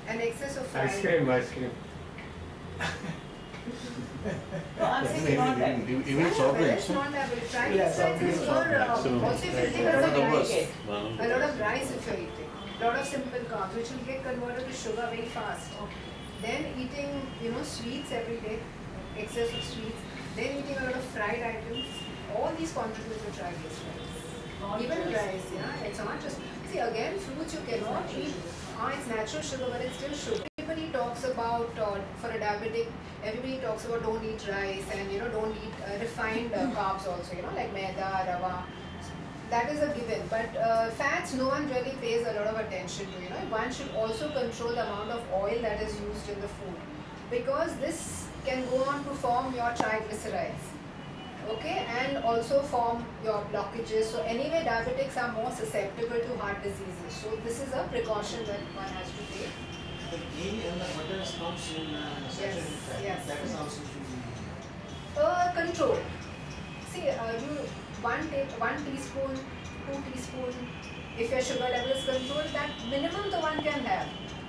and excess of fried. Ice cream. No, I'm saying non-diabetic. Even soft Well, drinks. it's not diabetic. Yeah, Triglycerides is for Maximum. also if you're eating a One lot of of the rice. worst. One of A the lot worst. of rice if you're eating. A lot of simple carbs which will get converted to sugar very fast. Then eating, sweets every day, excess of sweets. Then eating a lot of fried items. All these contribute to triglycerides. Even rice, yeah. It's not just, see again, fruits you cannot eat. It's natural sugar, but it's still sugar. Everybody talks about, for a diabetic, everybody talks about don't eat rice and don't eat refined carbs also, like maida, rava. That is a given, but fats no one really pays a lot of attention to. One should also control the amount of oil that is used in the food, because this can go on to form your triglycerides, okay, and also form your blockages. So anyway, diabetics are more susceptible to heart diseases. So this is a precaution that one has to take. The ghee and the butter comes in saturated fat. yes. That is also should be. Control. See, you one teaspoon, 2 teaspoon. If your sugar level is controlled, that minimum the one can have.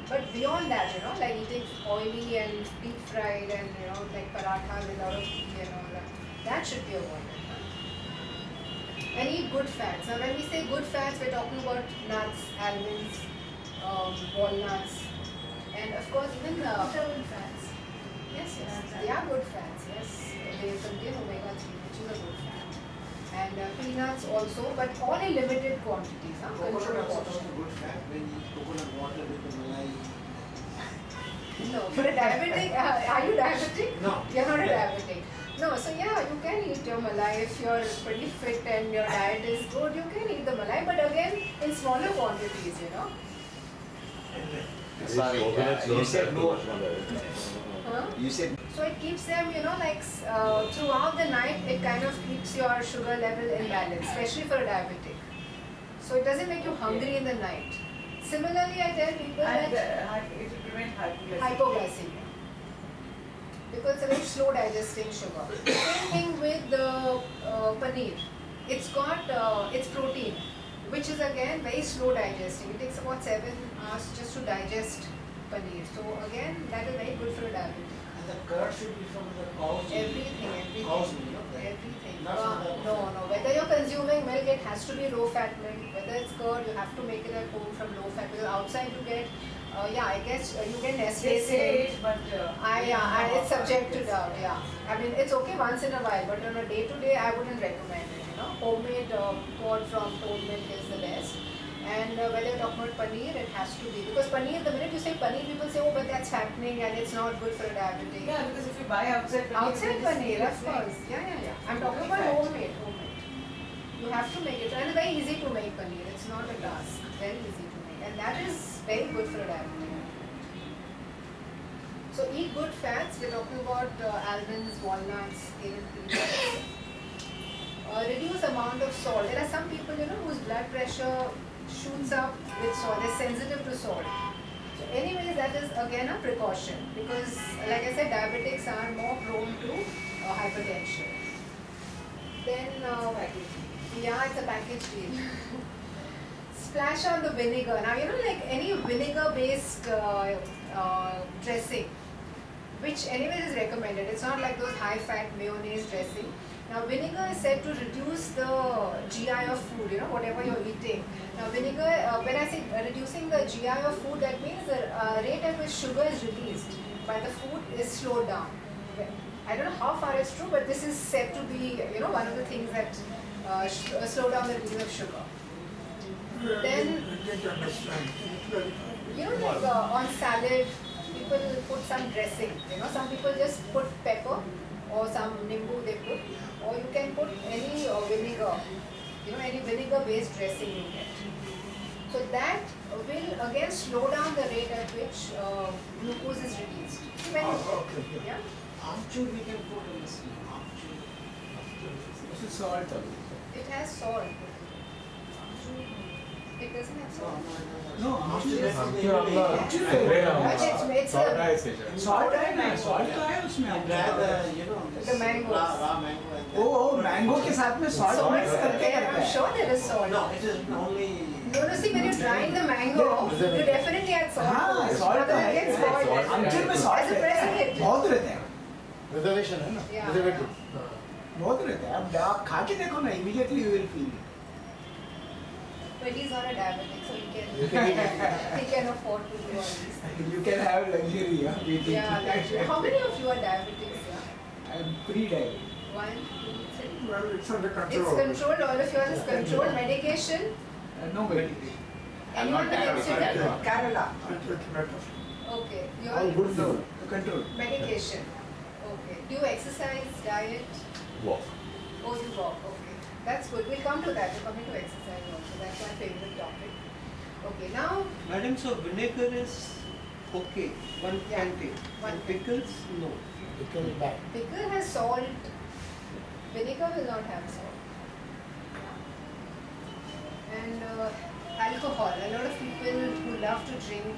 But beyond that, like eating oily and deep fried and like paratha without a ghee and all that should be avoided. And eat good fats. Now, when we say good fats, we're talking about nuts, almonds, walnuts, and of course even fats. Yes, they are good fats. Yes, they contain omega-3, which is a good fat. And peanuts also, but all in limited quantities. Coconut Controlled also portion. good fat when you eat coconut water with the malai. No, for a diabetic, are you diabetic? No. You're not a diabetic. No, so yeah, you can eat your malai if you're pretty fit and your diet is good. You can eat the malai, but again in smaller quantities. Sorry, Coconuts you don't said have too no. much malai. Huh? You said So it keeps them, like throughout the night, it kind of keeps your sugar level in balance, especially for a diabetic. So it doesn't make you hungry in the night. Similarly, I tell people And that it will prevent hypoglycemia. hypoglycemia, because it's a very slow digesting sugar. Same thing with the paneer. It's got its protein, which is again very slow digesting. It takes about 7 hours just to digest paneer. So again, that is very good for a diabetic. And the curd should be from the cow's milk. Everything. Cow's milk, that. Everything. Not from the No. Whether you're consuming milk, it has to be low fat milk. Whether it's curd, you have to make it at home from low fat. Because outside you get, I guess you get Nestle. They say it, but It's subject to doubt. Yeah. I mean, it's okay once in a while, but on a day-to-day, I wouldn't recommend it. Homemade curd from toad milk is the best. And whether you're talking about paneer, it has to be. Because paneer, the minute you say paneer, people say, oh, but that's fattening and it's not good for a diabetic. yeah, because if you buy outside paneer, Outside they just paneer, say of course. Yeah. I'm talking Only about fat. homemade. You have to make it. And it's very easy to make paneer. It's not a task. Very easy to make. And that is very good for a diabetic. So eat good fats. We're talking about almonds, walnuts, even peanuts. Reduce amount of salt. There are some people, whose blood pressure shoots up with salt. They're sensitive to salt. So anyways, that is again a precaution, because like I said, diabetics are more prone to hypertension. Then, it's a package deal. Splash on the vinegar. Now, like any vinegar-based dressing, which anyways is recommended. It's not like those high-fat mayonnaise dressing. Now, vinegar is said to reduce the GI of food, whatever you're eating. Now, vinegar, when I say reducing the GI of food, that means the rate at which sugar is released by the food is slowed down. I don't know how far it's true, but this is said to be, one of the things that slow down the release of sugar. Then, I didn't understand. Can you clarify? like on salad, people put some dressing. Some people just put pepper or some nimbu they put, or you can put any vinegar. Any vinegar-based dressing you get. So that will again slow down the rate at which glucose is released. So when Okay. yeah. Amchur we can put in the sea. Amchur. This is salt. It has salt. It doesn't have salt. No, Amchur is Salt है ना, salt तो है उसमें. And this The mangoes. raw mango and ओ mango के साथ में salt Salt mix is करके there. करते I'm हैं. sure there is salt. No, it is only. No, see, when you're drying the mango, you definitely add salt. हाँ, to it. salt तो Otherwise it है. gets spoiled. आमचूर में salt As a रहता है. preservative. बहुत रहते हैं. Reservation है ना? Yeah. Reservative. बहुत रहता है, आप खा के देखो ना, immediately you will feel it. But he's not a diabetic, so You can eat it. he can afford to do all these things. You can have luxury, yeah, with Yeah, it. like, how many of you are diabetics? Yeah? I'm pre-diabetic. 1, 2, 3. Well, it's under It's control. controlled, all of yours is controlled. Medication, No medication. I'm not anyone against you? diabetic. Kerala. I take metformin. Okay, All your good No, food. control. medication. Okay. Do you exercise, diet? Walk. Oh, you walk. Okay. That's good. We'll come to that. We're coming to exercise also. That's my favorite topic. Okay, now, Madam, so vinegar is okay, one Yeah. can take. One And can. pickles, no. Pickle is bad. pickle has salt. Vinegar will not have salt. And alcohol. A lot of people who love to drink,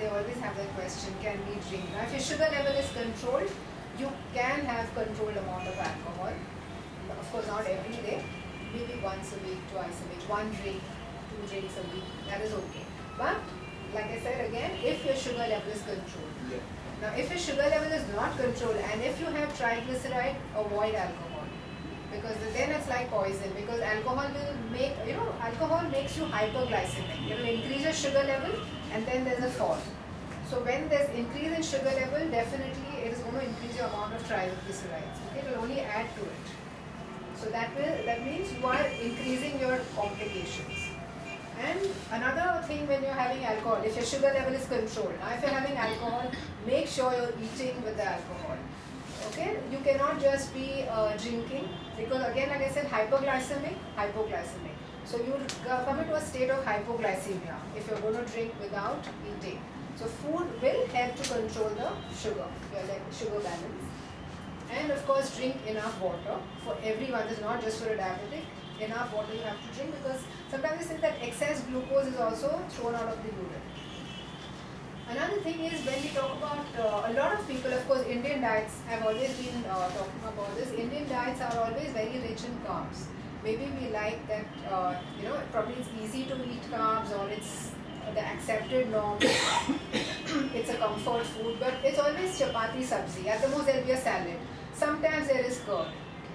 they always have that question, can we drink? Now, if your sugar level is controlled, you can have controlled amount of alcohol. Of course, not every day. Maybe once a week, twice a week, 1 drink, 2 drinks a week. That is okay. But, like I said again, if your sugar level is controlled. Yeah. Now, if your sugar level is not controlled and if you have triglyceride, avoid alcohol. Because then it's like poison. Because alcohol will make, alcohol makes you hyperglycemic. It will increase your sugar level and then there's a fall. So when there's increase in sugar level, definitely it is going to increase your amount of triglycerides. Okay, it will only add to it. So that means you are increasing your complications. And another thing when you're having alcohol, if your sugar level is controlled, now if you're having alcohol, make sure you're eating with the alcohol. Okay, you cannot just be drinking because again, like I said, hypoglycemic. So you come into a state of hypoglycemia if you're going to drink without eating. So food will help to control the sugar, your sugar balance. And of course, drink enough water for everyone. This is not just for a diabetic. Enough water you have to drink because sometimes they say that excess glucose is also thrown out of the urine. Another thing is when we talk about a lot of people, of course, Indian diets, I've always been talking about this. Indian diets are always very rich in carbs. Maybe we like that, probably it's easy to eat carbs or it's the accepted norm. It's a comfort food, but it's always chapati sabzi. At the most, there'll be a salad. Sometimes there is curd.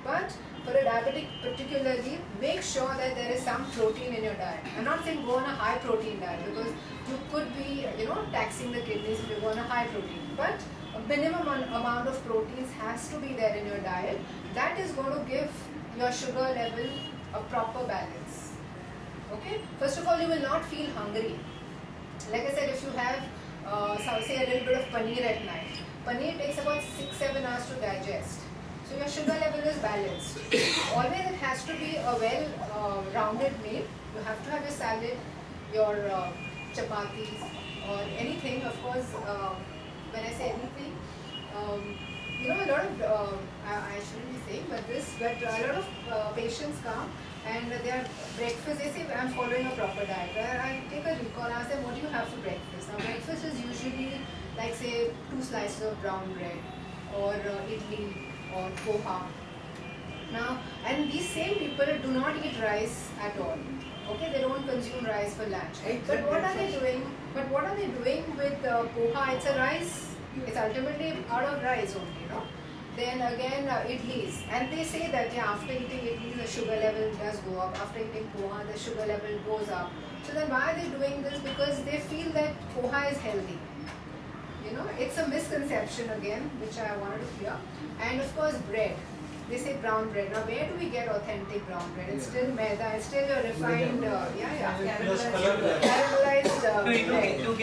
But for a diabetic particularly, make sure that there is some protein in your diet. I'm not saying go on a high protein diet because you could be, taxing the kidneys if you go on a high protein. But a minimum amount of proteins has to be there in your diet. That is going to give your sugar level a proper balance. Okay? First of all, you will not feel hungry. Like I said, if you have, say a little bit of paneer at night, paneer takes about 6-7 hours to digest. So your sugar level is balanced. Always it has to be a well-rounded meal. You have to have your salad, your chapatis or anything. Of course, when I say anything, a lot of, I shouldn't be saying but a lot of patients come and their breakfast, they say, I'm following a proper diet. I take a recall, I ask them, what do you have for breakfast? Now breakfast is usually like say 2 slices of brown bread or idli or poha. Now, and these same people do not eat rice at all. Okay, they don't consume rice for lunch. But what are they doing? With poha? It's a rice. It's ultimately out of rice only, Then again, idlis. And they say that after eating idlis, the sugar level does go up. After eating poha, the sugar level goes up. So then why are they doing this? Because they feel that poha is healthy. It's a misconception again, which I wanted to clear. And of course, bread. They say brown bread. Now, where do we get authentic brown bread? It's still maida. It's still your refined, caramelized bread. You do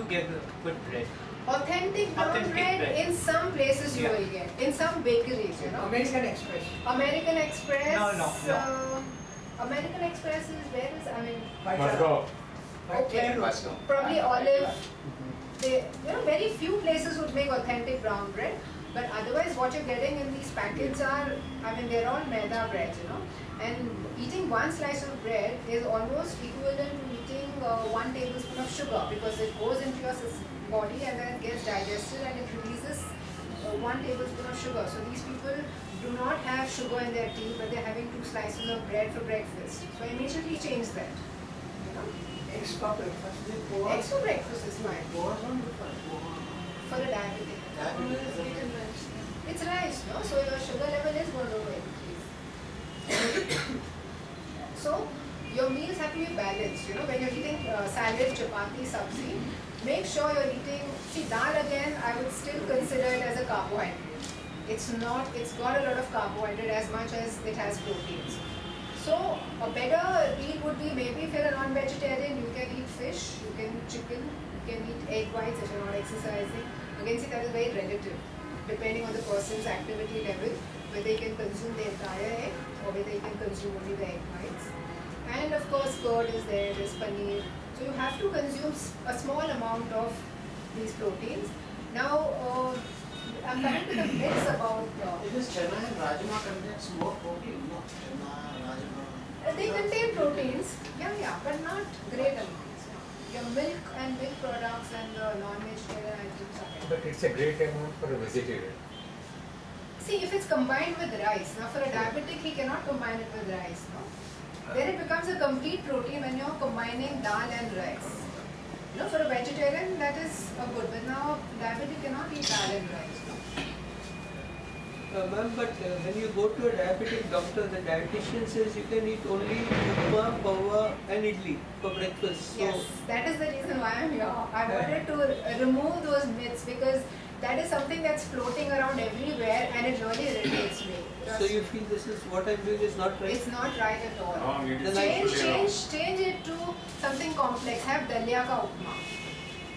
get good bread. Authentic brown bread in some places you will get. In some bakeries, American Express. American Express. No. American Express is where is? Must go. Okay. Pasco. Probably Olive. They, very few places would make authentic brown bread. But otherwise, what you're getting in these packets are, they're all maida breads, And eating 1 slice of bread is almost equivalent to eating 1 tablespoon of sugar because it goes into your body and then gets digested and it releases 1 tablespoon of sugar. So these people do not have sugar in their tea, but they're having 2 slices of bread for breakfast. So immediately change that. Eggs for breakfast. Eggs for breakfast is fine. For a diabetic. It's it's rice, no? So your sugar level is going to increase. So your meals have to be balanced. When you're eating salad, chapati, sabzi, make sure you're eating. See, dal again, I would still consider it as a carbohydrate. It's not. It's got a lot of carbohydrate as much as it has proteins. So a better meal would be, maybe if you're a non-vegetarian, you can eat fish, you can eat chicken, you can eat egg whites if you're not exercising. Again, see, that is very relative, depending on the person's activity level, whether they can consume the entire egg or whether they can consume only the egg whites. And of course, curd is there, there's paneer. So you have to consume a small amount of these proteins. Now, I'm coming to the myths about. It is chana and rajma contains more protein, no? Chana, rajma. They contain proteins, yeah, but not great amounts. Your milk and milk products and the non-vegetarian items are better. But it's a great amount for a vegetarian. See, if it's combined with rice, now for a diabetic, he cannot combine it with rice, no? Then it becomes a complete protein when you're combining dal and rice. For a vegetarian, that is good, but now diabetic cannot eat dal and rice, no? Ma'am, but when you go to a diabetic doctor, the dietitian says you can eat only upma, pawa and idli for breakfast. So Yes, that is the reason why I'm here. I wanted to remove those myths because that is something that's floating around everywhere and it really irritates me. So you feel this is what I'm doing is not right? It's not right at all. Wrong, it is Then I Change it to something complex. Have dalia ka upma.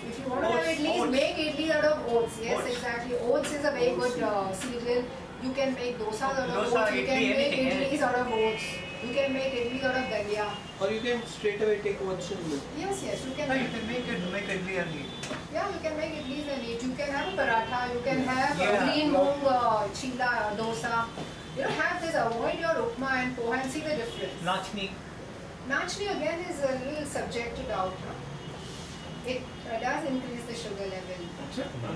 If you want to have Oats, idlis, oats. make idlis out of oats. Yes, Oats. exactly. Oats is a very good cereal. You can make dosas out of Dosa, oats. You can idli, make anything, idlis out of oats. You can make idlis out of dalia. Or you can straight away take oats and milk. Yes, you can. No, you can make idli and eat. Yeah, you can make idlis and eat. You can have a paratha, you can have Yeah. green moong chila, dosa. Have this, avoid your upma and poha and see the difference. Nachni. Nachni again is a little subject to doubt. No? It does increase the sugar level.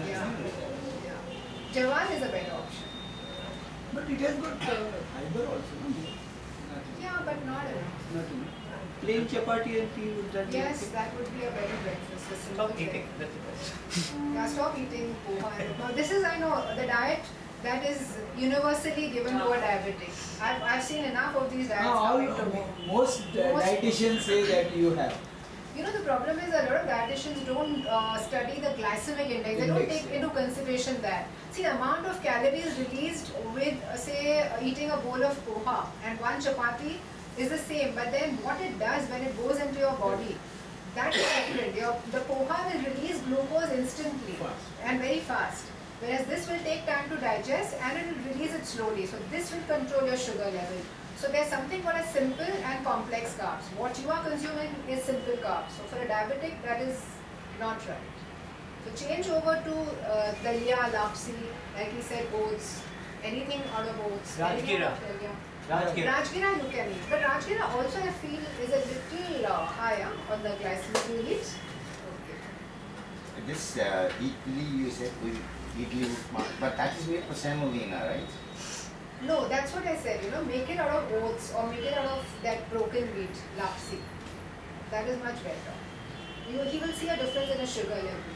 Yeah. Jawar is a better option. But it has got fiber also, no? Yeah, but not enough. Not enough. Plain chapati and tea would that be Yes, okay? that would be a better breakfast. A simple Stop eating. breakfast. That's the best. Yeah, stop eating poha and upma. This is, I know, the diet that is universally given to a diabetic. I've seen enough of these diets coming to me. Most dietitians say that you have. The problem is a lot of dietitians don't study the glycemic index. They don't take into consideration that. See, the amount of calories released with, say, eating a bowl of poha and one chapati is the same. But then what it does when it goes into your body, that is different. The poha will release glucose instantly and very fast. Whereas this will take time to digest and it will release it slowly. So this will control your sugar level. So there's something called as simple and complex carbs. What you are consuming is simple carbs. So for a diabetic, that is not right. So change over to dalia, lapsi, like he said, oats, anything out of oats. anything Rajgira. out of dalia. Rajgira. Rajgira you can eat. But Rajgira also I feel is a little higher on the glycemic. You eat? Okay. This idli you said, idli upma, but that is made for semolina, right? No, that's what I said, make it out of oats or make it out of that broken wheat, lapsi. That is much better. He will see a difference in his sugar level.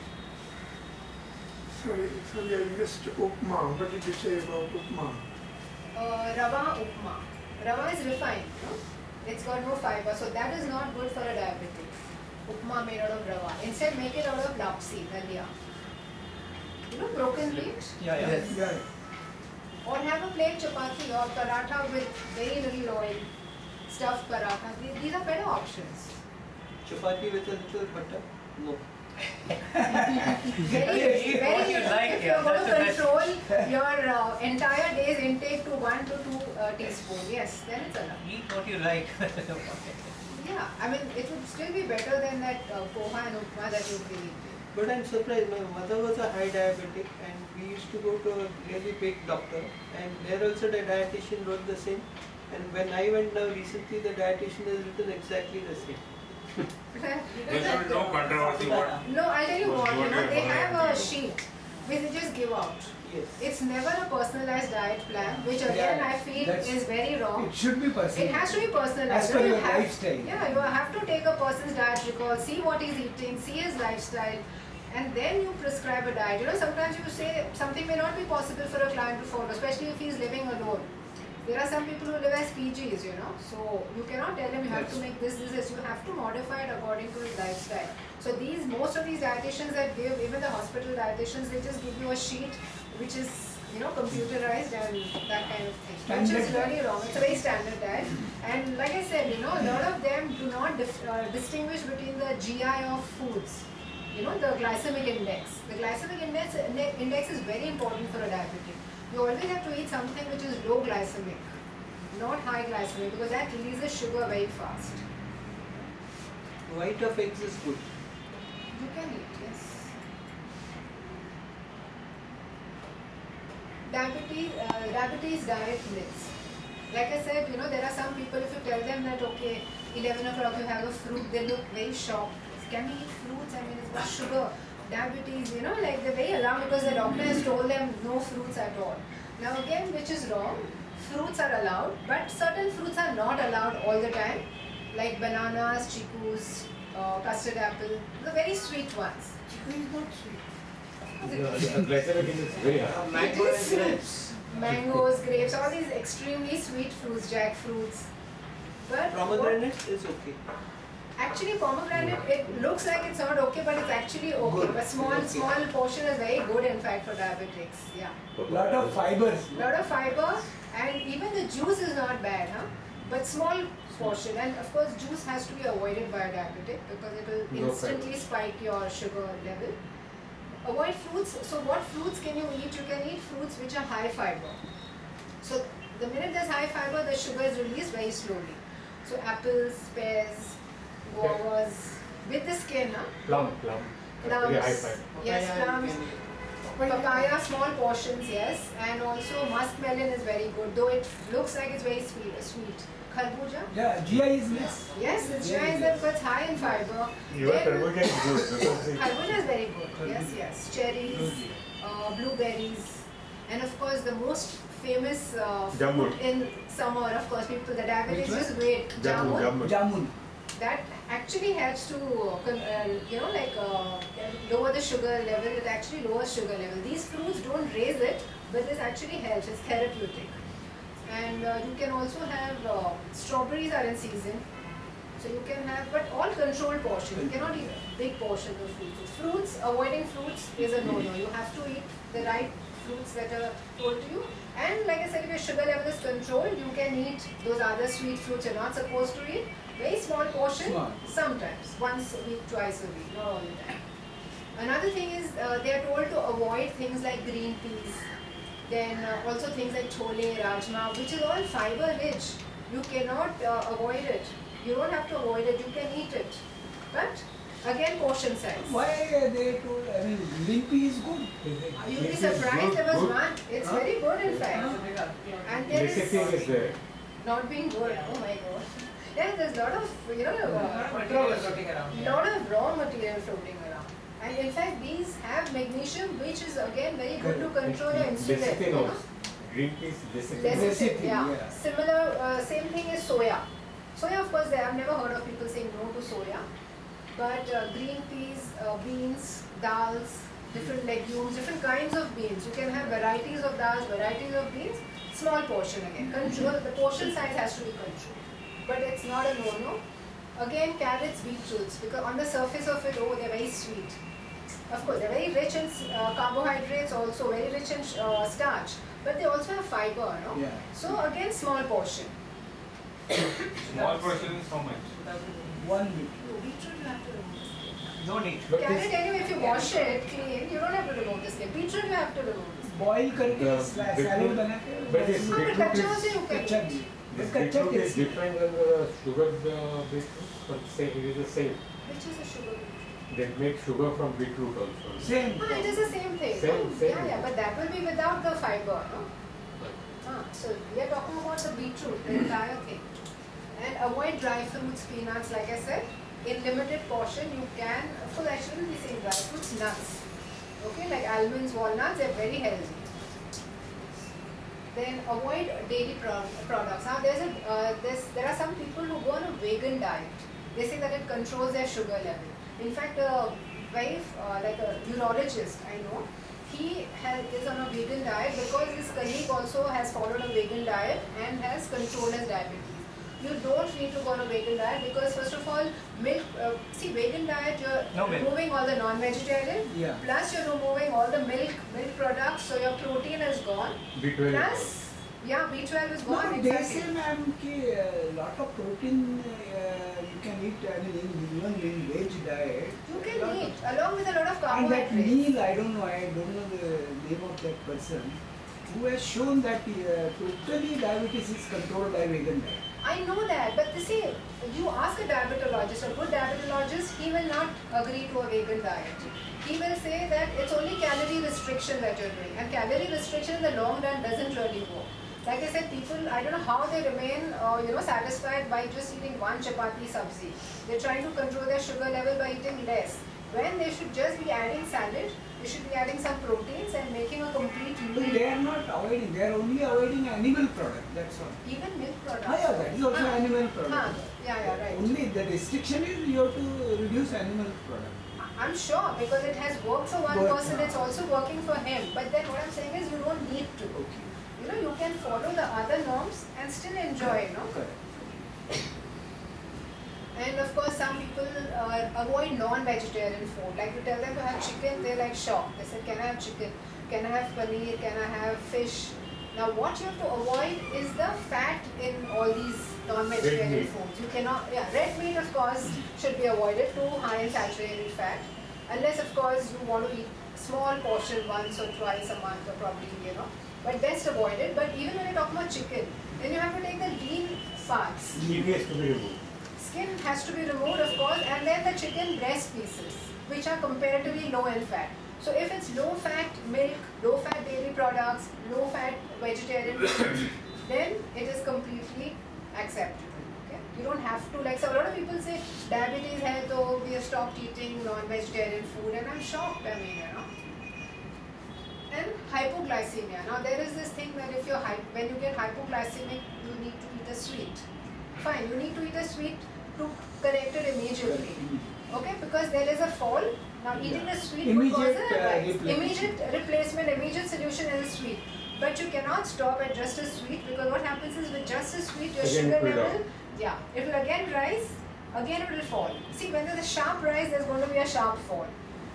Sorry, I missed upma. What did you say about upma? Rava upma. Rava is refined, It's got no fiber, so that is not good for a diabetic. Upma made out of rava. Instead, make it out of lapsi, dalia. Broken wheat. Yeah. Or have a plain chapati or paratha with very little oil, stuffed paratha. These are better options. Chapati with a little butter? No. Very, Eat what you like, if yeah, you're going to that's the best. control your entire day's intake to 1 to 2 teaspoons, yes, then it's enough. Eat what you like. Yeah, I mean, it would still be better than that poha and upma that you've been eating. But I'm surprised, my mother was a high diabetic and we used to go to a really big doctor and there also the dietitian wrote the same. And when I went now recently, the dietitian has written exactly the same. There should be no controversy. No, I'll tell you what, What you're they have a following. sheet which they just give out. Yes. It's never a personalized diet plan, which again I feel that's- is very wrong. It should be personal. It has to be personalized. As per You your have- lifestyle. Yeah, you have to take a person's diet record, see what he's eating, see his lifestyle, and then you prescribe a diet. You know, sometimes you say something may not be possible for a client to follow, especially if he's living alone. There are some people who live as PGs, you know, so you cannot tell him you have to make this. You have to modify it according to his lifestyle. So most of these dietitians that give, even the hospital dietitians, they just give you a sheet which is, you know, computerized and that kind of thing, which is really wrong. It's a very standard diet. And like I said, you know, a lot of them do not distinguish between the GI of foods. You know, the glycemic index. The glycemic index is very important for a diabetic. You always have to eat something which is low glycemic, not high glycemic, because that releases sugar very fast. White of eggs is good. You can eat, yes. Diabetes diet myths. Like I said, you know, there are some people, if you tell them that, okay, 11 o'clock you have a fruit, they look very shocked. Can we eat fruits? I mean, it's got sugar. Diabetes, you know, like they're very alarmed because the doctor has told them no fruits at all. Now again, which is wrong, fruits are allowed, but certain fruits are not allowed all the time, like bananas, chicus, custard apple, the very sweet ones. Chiku is not sweet. Glycemic index is very high. Mango and grapes. Mangoes, grapes, all these extremely sweet fruits, jackfruits. But Pomegranate is okay. actually pomegranate, it looks like it's not okay, but it's actually okay. Good. A small portion is very good in fact for diabetics. Yeah. Lot of fibers. Lot of fiber, and even the juice is not bad, huh? But small portion, and of course juice has to be avoided by a diabetic because it will No instantly spike your sugar level. Avoid fruits. So what fruits can you eat? You can eat fruits which are high fiber. So the minute there's high fiber, the sugar is released very slowly. So apples, pears, guavas, with the skin, huh? Plum. Plums, Very high fiber. yes, Papaya plums. you can eat. Papaya, small portions, yes, and also muskmelon is very good, though it looks like it's very sweet. Kharbuja, Yeah, GI is less. yes, it's nice that it's high in fiber. Even Then- tarbuja is good because it Kharbuja is very good, yes. Cherries, blueberries, and of course the most famous Jamun. fruit in summer, of course, people, the diabetics Which one? just wait. Jamun. Jamun. That actually helps to, lower the sugar level. It actually lowers sugar level. These fruits don't raise it, but this actually helps. It's therapeutic. And you can also have strawberries are in season, so you can have, but all controlled portions. You cannot eat big portions of fruits. Fruits, avoiding fruits is a no-no. You have to eat the right fruits that are told to you. And like I said, if your sugar level is controlled, you can eat those other sweet fruits you're not supposed to eat. Very small portion, Small. sometimes, once a week, twice a week, not all the time. Another thing is they are told to avoid things like green peas, then also things like chole, rajma, which is all fiber rich. You cannot avoid it. You don't have to avoid it, you can eat it. But again, portion size. Why they told, I mean, green pea is good. You'll be surprised, there was one. It's very good in fact. And there lecithin is is there. not being good. Oh my god. Yeah, there's a lot of, Material floating around. lot of raw material floating around. And in fact, these have magnesium, which is again very good to control your insulin. Lecithin you know. also. Green tea is lecithin. Lecithin, yeah. yeah. Similar, same thing is soya. Soya, of course, I've never heard of people saying no to soya. But green peas, beans, dals, different legumes, different kinds of beans. You can have varieties of dals, varieties of beans. Small portion again. Control, the portion size has to be controlled. But it's not a no-no. Again, carrots, beetroots, because on the surface of it, oh, they're very sweet. Of course, they're very rich in carbohydrates, also very rich in starch, but they also have fiber, no? Yeah. So again, small portion. Small portion is how much? 1 bit. Beetroot you have to remove the skin. No need. Carrot anyway, if you wash it clean, you don't have to remove the skin. Beetroot you have to remove the skin. Boil करके The salad बना के but it's No, but beetroot कच्चा is- also you can कच्चा eat. भी This कच्चा beetroot is taste different than the sugar beetroot, but it is the same. Which is a sugar beetroot? They make sugar from beetroot also. same. Ah, it is the same thing. Same, no? same. Yeah, but that will be without the fiber, no? So we are talking about the beetroot, the entire thing. And avoid dry fruits, peanuts, like I said. In limited portion, you can, of course I shouldn't be saying dry fruits, nuts. Okay, like almonds, walnuts, they're very healthy. Then avoid dairy products. Now there are some people who go on a vegan diet. They say that it controls their sugar level. In fact, very like a urologist I know. He is on a vegan diet because his colleague also has followed a vegan diet and has controlled his diabetes. You don't need to go on a vegan diet because first of all, milk. See, vegan diet you're removing all the non-vegetarian. Yeah. Plus you're removing all the milk products, so your protein is gone. B12 Plus, yeah, B12 is gone. No, they exactly. say, ma'am, a lot of protein you can eat. I mean, even in veg diet. You can eat along with a lot of And that carbohydrates. meal, I don't know the name of that person who has shown that totally diabetes is controlled by vegan diet. I know that, but you see, you ask a diabetologist, a good diabetologist, he will not agree to a vegan diet. He will say that it's only calorie restriction that you're doing, and calorie restriction in the long run doesn't really work. Like I said, people, I don't know how they remain, satisfied by just eating one chapati sabzi. They're trying to control their sugar level by eating less. When they should just be adding salad, they should be adding some proteins and making a complete But meal. they are not avoiding, they are only avoiding animal product, that's all. Even milk products. Yeah, that is also animal product. Yeah, right. Only the restriction is you have to reduce animal product. I'm sure because it has worked for one But- person, it's also working for him. But then what I'm saying is you don't need to. Okay. You can follow the other norms and still enjoy, Correct. And of course, some people avoid non-vegetarian food. Like you tell them to have chicken, they're like shocked. They said, can I have chicken? Can I have paneer? Can I have fish? Now, what you have to avoid is the fat in all these non-vegetarian Red meat. foods. You cannot, red meat of course should be avoided, too high in saturated fat. Unless of course you want to eat small portion once or twice a month or probably, but best avoid it. But even when you talk about chicken, then you have to take the lean parts. Meat has to be removed. Skin has to be removed, of course, and then the chicken breast pieces, which are comparatively low in fat. So if it's low fat milk, low fat dairy products, low fat vegetarian foods, then it is completely acceptable. Okay? You don't have to, like, so a lot of people say diabetes hai to we have stopped eating non-vegetarian food, and I'm shocked, I mean, And hypoglycemia. Now there is this thing that if you're when you get hypoglycemic, you need to eat a sweet. Fine, you need to eat a sweet to correct it immediately. Okay, because there is a fall. Now eating the sweet would cause a rise. Immediate replacement, immediate solution is a sweet. But you cannot stop at just a sweet because what happens is with just a sweet, your Again sugar it will level, it will again rise, again it will fall. See, when there's a sharp rise, there's going to be a sharp fall.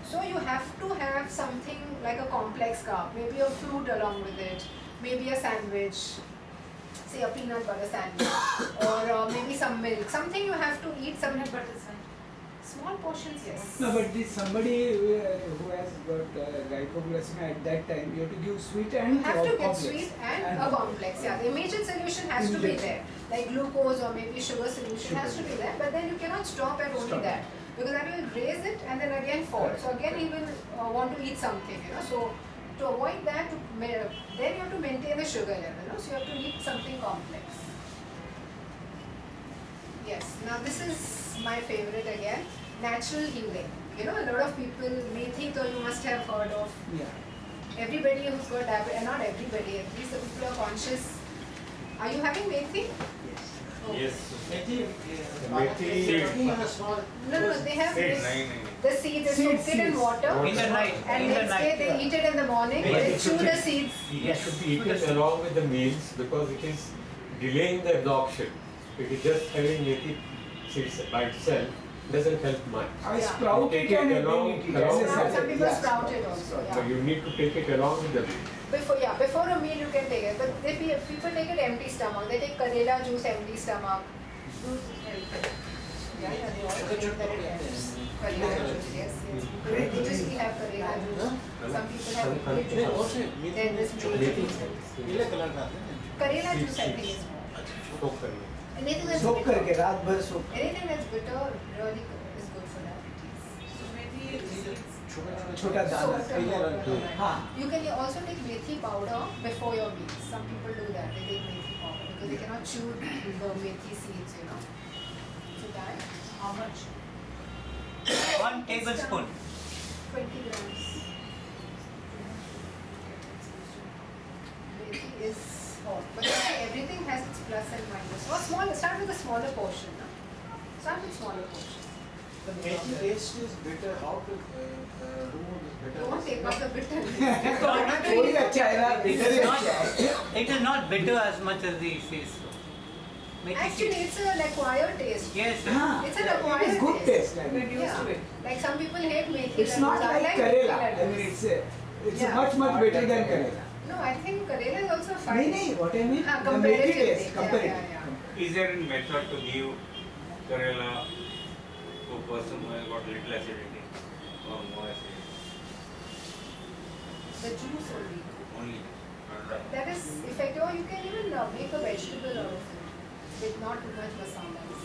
So you have to have something like a complex carb, maybe a fruit along with it, maybe a sandwich, say a peanut butter sandwich, or maybe some milk, something you have to eat, some peanut butter sandwich. Small portions, yes. No, but this somebody who has got hypoglycemia at that time, you have to give sweet and You have to get complex. sweet and a complex. The immediate solution has to be there. Like glucose or maybe sugar solution has to be there, but then you cannot stop at only that. Because that will raise it and then again fall. So again he will want to eat something, So to avoid that, then you have to maintain the sugar level, So you have to eat something complex. Yes, now this is my favorite again, natural healing. A lot of people may think, you must have heard of. Yeah. Everybody who's got diabetes, not everybody, at least the people are conscious. Are you having methi? Oh. Yes. Methi, No, they have Seeds. this, the seeds, they soak it in water. In the night. And in the next night. day they eat it in the morning, But they it chew should the be- seeds. It should be eaten along with the meals because it is delaying the absorption. If it is just having methi seeds by itself, doesn't help much. I Yeah. sprout Take it and it along- then eat it. along as a with Some salad. people Yeah, sprout it also. So Yeah. you need to take it along with the meal. Before a meal you can take it, but if people take it empty stomach, they take Karela juice empty stomach. Yeah, they all claim that it helps. Karela juice, yes. Religiously have Karela juice. Some people have beetroot juice. Then this methi juice. पीले colour का आता है Karela juice I think is more. Soak करना. Anything that's soak bitter, करके रात भर सोक. anything that's bitter really is good for diabetes. So maybe छोटा दाना. Soaked in water. हाँ. You can also take methi powder before your meals. Some people do that. They take methi powder because they cannot chew the methi seeds, So that, how much? 1 tablespoon. 20 grams. Methi is hot. But you see, everything has its plus and minus. Or start with a smaller portion. Start with smaller portion. The methi taste is bitter. How to remove this bitterness? Don't take up the bitterness. कोई अच्छा है ना bitter ही अच्छा है. It is not bitter as much as the fish. Actually, it's an acquired taste. Yes. हाँ, It's an it acquired is good taste. I Get mean. used to it. Like some people hate methi. It's not like Karela. I mean, it's Yeah. much better than Karela. No, I think Karela is also fine. नहीं नहीं, what I mean, the methi comparatively. taste, Yeah, comparative. yeah, yeah. Is there a method to give Karela to a person who has got little acidity or more acidity? The juice only. Only. That is effective. Or you can even make a vegetable out of it with not too much masalas.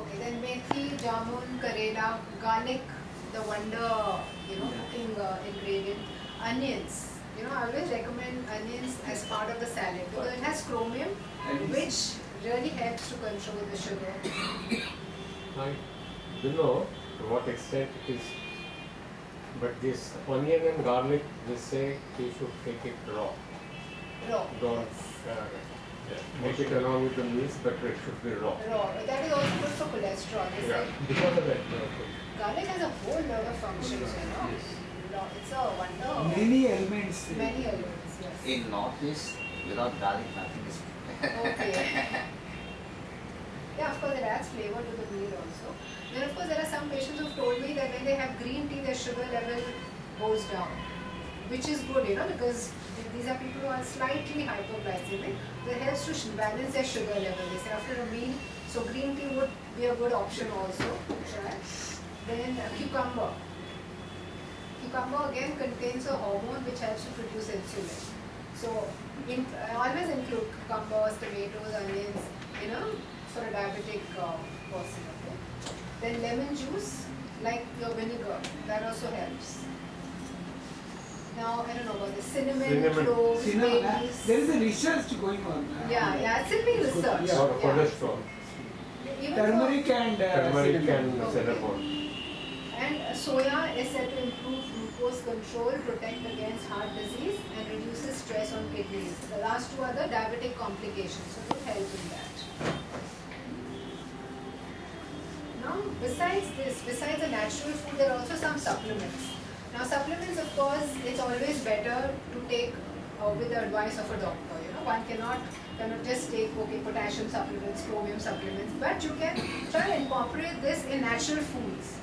Okay, then methi, jamun, karela, garlic, the wonder, cooking ingredient, onions. I always recommend onions as part of the salad because it has chromium, which really helps to control the sugar. I don't know to what extent it is, but this onion and garlic, they say you should take it raw. Raw. Don't make it along with the meats, but it should be raw. Raw. That is also good for cholesterol. They Yeah, say because of that. garlic has a whole lot of functions, It's a wonder. Many elements. Many elements, yes. In Northeast, without garlic, nothing is. Okay. Yeah, of course, it adds flavor to the meal also. Then, of course, there are some patients who've told me that when they have green tea, their sugar level goes down, which is good, because these are people who are slightly hypoglycemic. That helps to balance their sugar level. They say after a meal, so green tea would be a good option also to try. Then cucumber. Cucumber again contains a hormone which helps to produce insulin. So always include cucumbers, tomatoes, onions, for a diabetic person. Okay? Then lemon juice, like your vinegar, that also helps. Now I don't know about the cinnamon, cloves, babies. There is a research going on. Yeah, it's in being researched. Or cholesterol. Even Turmeric and Turmeric cinnamon. and cinnamon. And soya is said to improve glucose control, protect against heart disease, and reduces stress on kidneys. The last two are the diabetic complications, so it will help in that. Now, besides the natural food, there are also some supplements. Now, supplements, of course, it's always better to take with the advice of a doctor. One cannot just take potassium supplements, chromium supplements, but you can try and incorporate this in natural foods.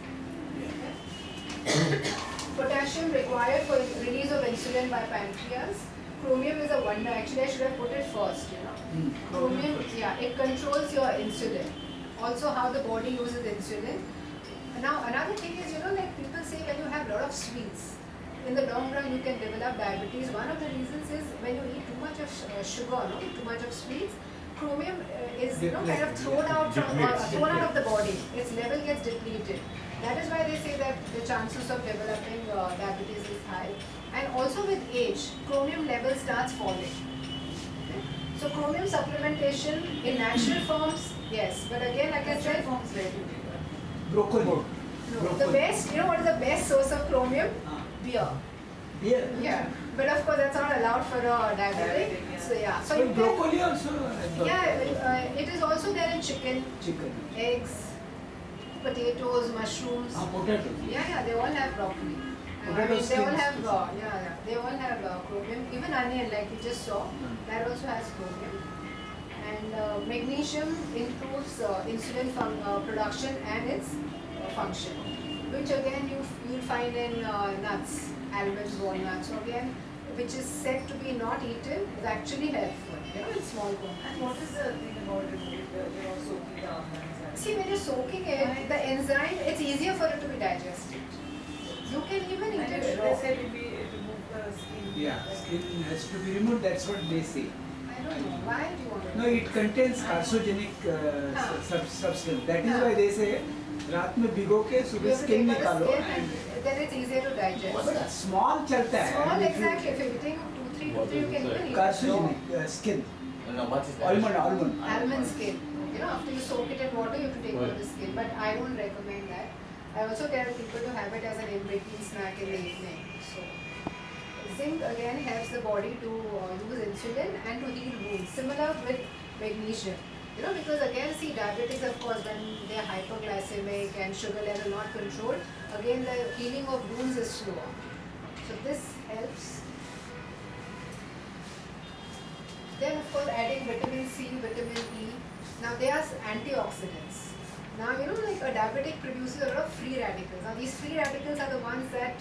Potassium required for release of insulin by pancreas. Chromium is a wonder. Actually, I should have put it first. Chromium, it controls your insulin. Also, how the body uses insulin. Now, another thing is, like people say when you have a lot of sweets, in the long run you can develop diabetes. One of the reasons is when you eat too much of sugar, too much of sweets, chromium is kind of thrown out of the body. Its level gets depleted. That is why they say that the chances of developing diabetes is high. And also with age, chromium level starts falling. Okay? So chromium supplementation in natural forms, yes. But again, like I said, Broccoli. no, the best, what is the best source of chromium? Beer. Beer. Yeah. But of course, that's not allowed for a diabetic. So yeah. So But broccoli also. it is also there in chicken, eggs, potatoes, mushrooms. Potatoes. Yeah, they all have broccoli. Potato They all skins. have, they all have chromium. Even onion, like we just saw, that also has chromium. And magnesium improves insulin production and its function, which again you'll find in nuts, almonds, walnuts. So again, which is said to be not eaten, is actually helpful. In small quantities. And what is the thing about it? You're soaking the almonds. See, when you're soaking it, the enzyme, it's easier for it to be digested. You can even eat it raw. They say it remove the skin. Yeah, skin has to be removed. That's what they say. I don't know. Why do you want to? No, it contains carcinogenic substance. That is why they say रात में भिगो के सुबह skin निकालो. Then it's easier to digest. But small चलता है. Small, exactly. If you're eating 2-3, you can even eat it. Carcinogenic skin. No, what is that? Almond. Almond skin. After you soak it in water, you have to take out the skin. But I don't recommend that. I also tell people to have it as an in-between snack in the evening. So, zinc again helps the body to use insulin and to heal wounds. Similar with magnesium. You know, because again, see, diabetics, of course, when they are hyperglycemic and sugar level not controlled, again the healing of wounds is slower. So this helps. Then of course adding vitamin C, vitamin E. Now they are antioxidants. Now you know, like a diabetic produces a lot of free radicals. Now these free radicals are the ones that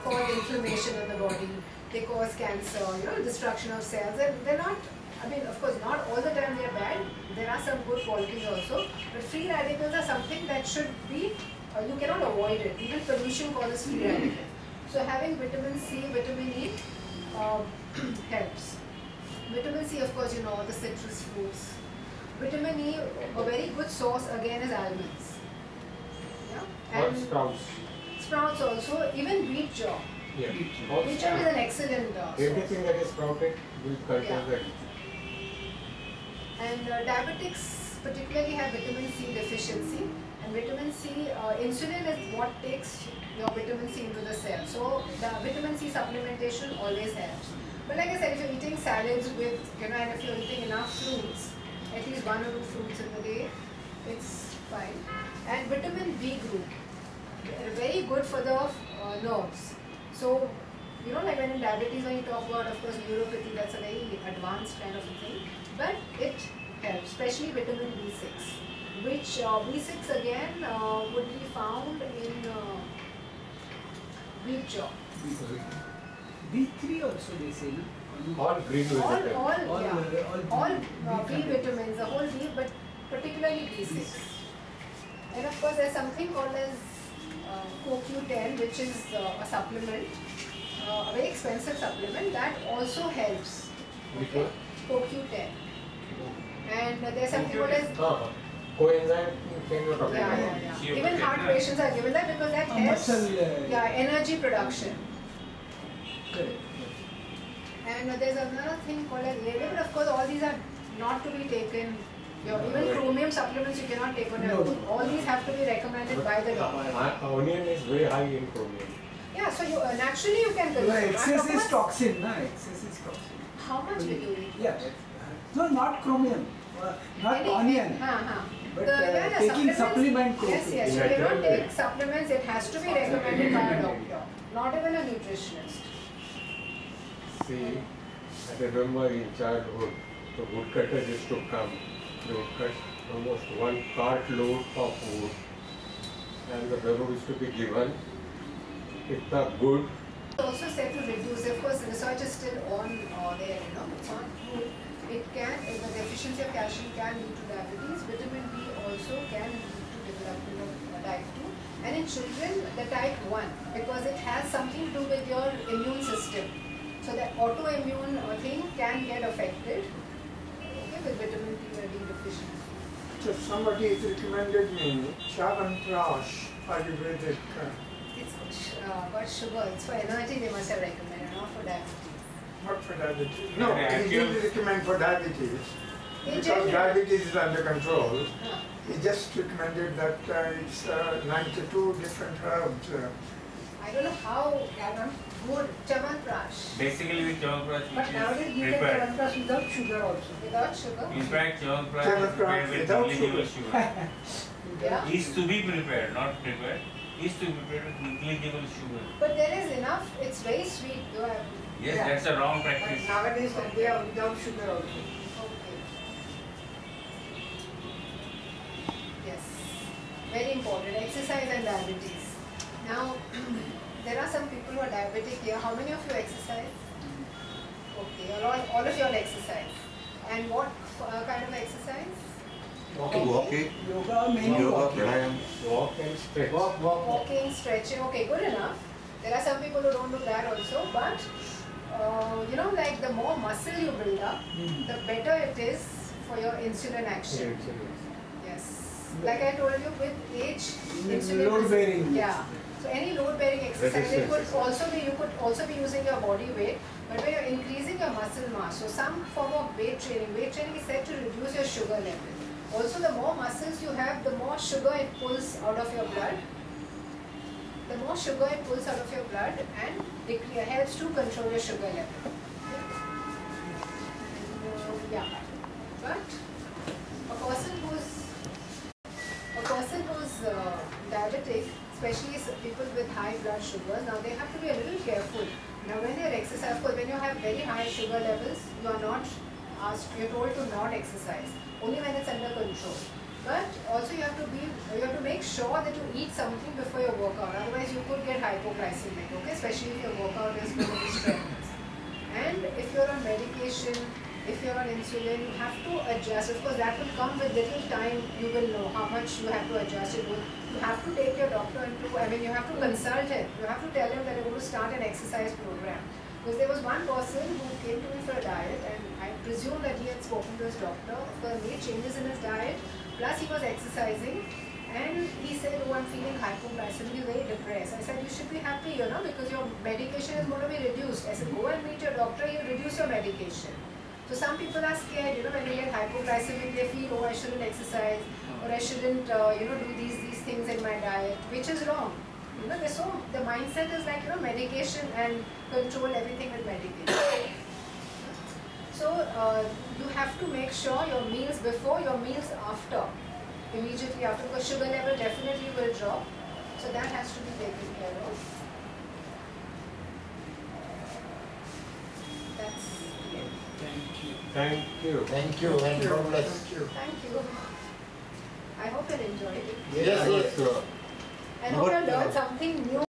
cause inflammation in the body. They cause cancer, you know, destruction of cells. And they're not, I mean, of course, not all the time they are bad. There are some good qualities also. But free radicals are something that should be, you cannot avoid it. Even pollution causes free radicals. So having vitamin C, vitamin E helps. Vitamin C, of course, you know, the citrus fruits. Vitamin E, a very good source again is almonds. Yeah? What And sprouts? sprouts also, even wheat jaw. Yeah. Wheat jaw is an excellent source. Everything that is sprouted will contain Yeah. that. And diabetics particularly have vitamin C deficiency. And vitamin C, insulin is what takes your vitamin C into the cell. So the vitamin C supplementation always helps. But like I said, if you're eating salads with, you know, and if you're eating enough fruits, at least 1 or 2 fruits in the day, it's fine. And vitamin B group, very good for the nerves. So, you know, like when in diabetes, when you talk about, of course, neuropathy, that's a very advanced kind of a thing. But it helps, especially vitamin B6, which B6 again would be found in wheat jaw. B3 also they say, no? All green vegetables. All B vitamins, the whole B, but particularly B6. And of course, there's something called as CoQ10, which is a supplement, a very expensive supplement that also helps. Which one? CoQ10. And there's something called as coenzyme thing you're talking about. yeah. Even heart patients are given that because that helps. Energy production. Correct. And there's another thing called as ALA, but of course all these are not to be taken. Even chromium supplements you cannot take on your own. All these have to be recommended by the doctor. Onion is very high in chromium. Yeah, so you naturally you can consume. Excess is toxin, na? Excess is toxin. How much will you eat? Yeah. No, not chromium, not onion. But taking supplement chromium. Yes, you cannot take supplements. It has to be recommended by a doctor, not even a nutritionist. See, I remember in childhood, the woodcutters used to come. They would cut almost 1 cartload of wood, and the demo used to be given. It's good. Also said to reduce. Of course, research is still on there. You know, it's on food. It can, the deficiency of calcium can lead to diabetes. Vitamin B also can lead to development of type 2. And in children, the type 1, because it has something to do with your immune system. So the autoimmune thing can get affected with vitamin D deficiency. So somebody has recommended me Chyawanprash Ayurvedic. It's got sugar. It's for energy. They must have recommended, not for diabetes. Not for diabetes. No, he didn't recommend for diabetes. Because general. diabetes is under control. He just recommended that it's 92 different herbs. I don't know how good Chyawanprash. Basically with Chyawanprash But which nowadays is you can prepared. Chyawanprash without sugar also. Without sugar? In fact Chyawanprash is Chyawanprash prepared with without negligible sugar. sugar. Yeah. Is to be prepared, not prepared. Is to be prepared with negligible sugar. But there is enough, it's very sweet. You have, Yes, that's a wrong practice. nowadays they are without sugar also. Okay. Yes. Very important. Exercise and diabetes. Now, there are some people who are diabetic here. How many of you exercise? Okay, all of you all exercise. And what kind of exercise? Walking. Yoga, mainly walking. Walk and stretch. Walking, stretching. Okay, good enough. There are some people who don't do that also, but you know, like the more muscle you build up, the better it is for your insulin action. Yes. Like I told you, with age, insulin Load bearing. Yeah. So any load bearing exercise, it could Resistance. also be, you could also be using your body weight, but when you're increasing your muscle mass, so some form of weight training is said to reduce your sugar level. Also, the more muscles you have, the more sugar it pulls out of your blood. The more sugar it pulls out of your blood, and it helps to control your sugar level. Yeah. But a person people with high blood sugars, now they have to be a little careful. Now when they are exercising, of course, when you have very high sugar levels, you are not asked, you are told to not exercise, only when it's under control. But also you have to make sure that you eat something before your workout, otherwise you could get hypoglycemic, okay, especially if your workout is going to be strenuous. And if you're on medication, if you're on insulin, you have to adjust. Of course, that will come with little time. You will know how much you have to adjust it with. You have to take your doctor you have to consult him. You have to tell him that you're going to start an exercise program. Because there was one person who came to me for a diet, and I presume that he had spoken to his doctor. Of course, made changes in his diet, plus he was exercising. And he said, oh, I'm feeling hypoglycemic, very depressed. I said, you should be happy, because your medication is going to be reduced. I said, go and meet your doctor, he'll reduce your medication. So some people are scared, when they get hypoglycemic, they feel, oh, I shouldn't exercise, or I shouldn't, do these things in my diet, which is wrong. The mindset is like, medication and control everything with medication. So you have to make sure your meals before, your meals after, immediately after, because sugar level definitely will drop. So that has to be taken care of. That's it. Thank you. Thank you and God bless. Thank you. I hope you enjoyed it. Yes, yes. I hope you learned something new.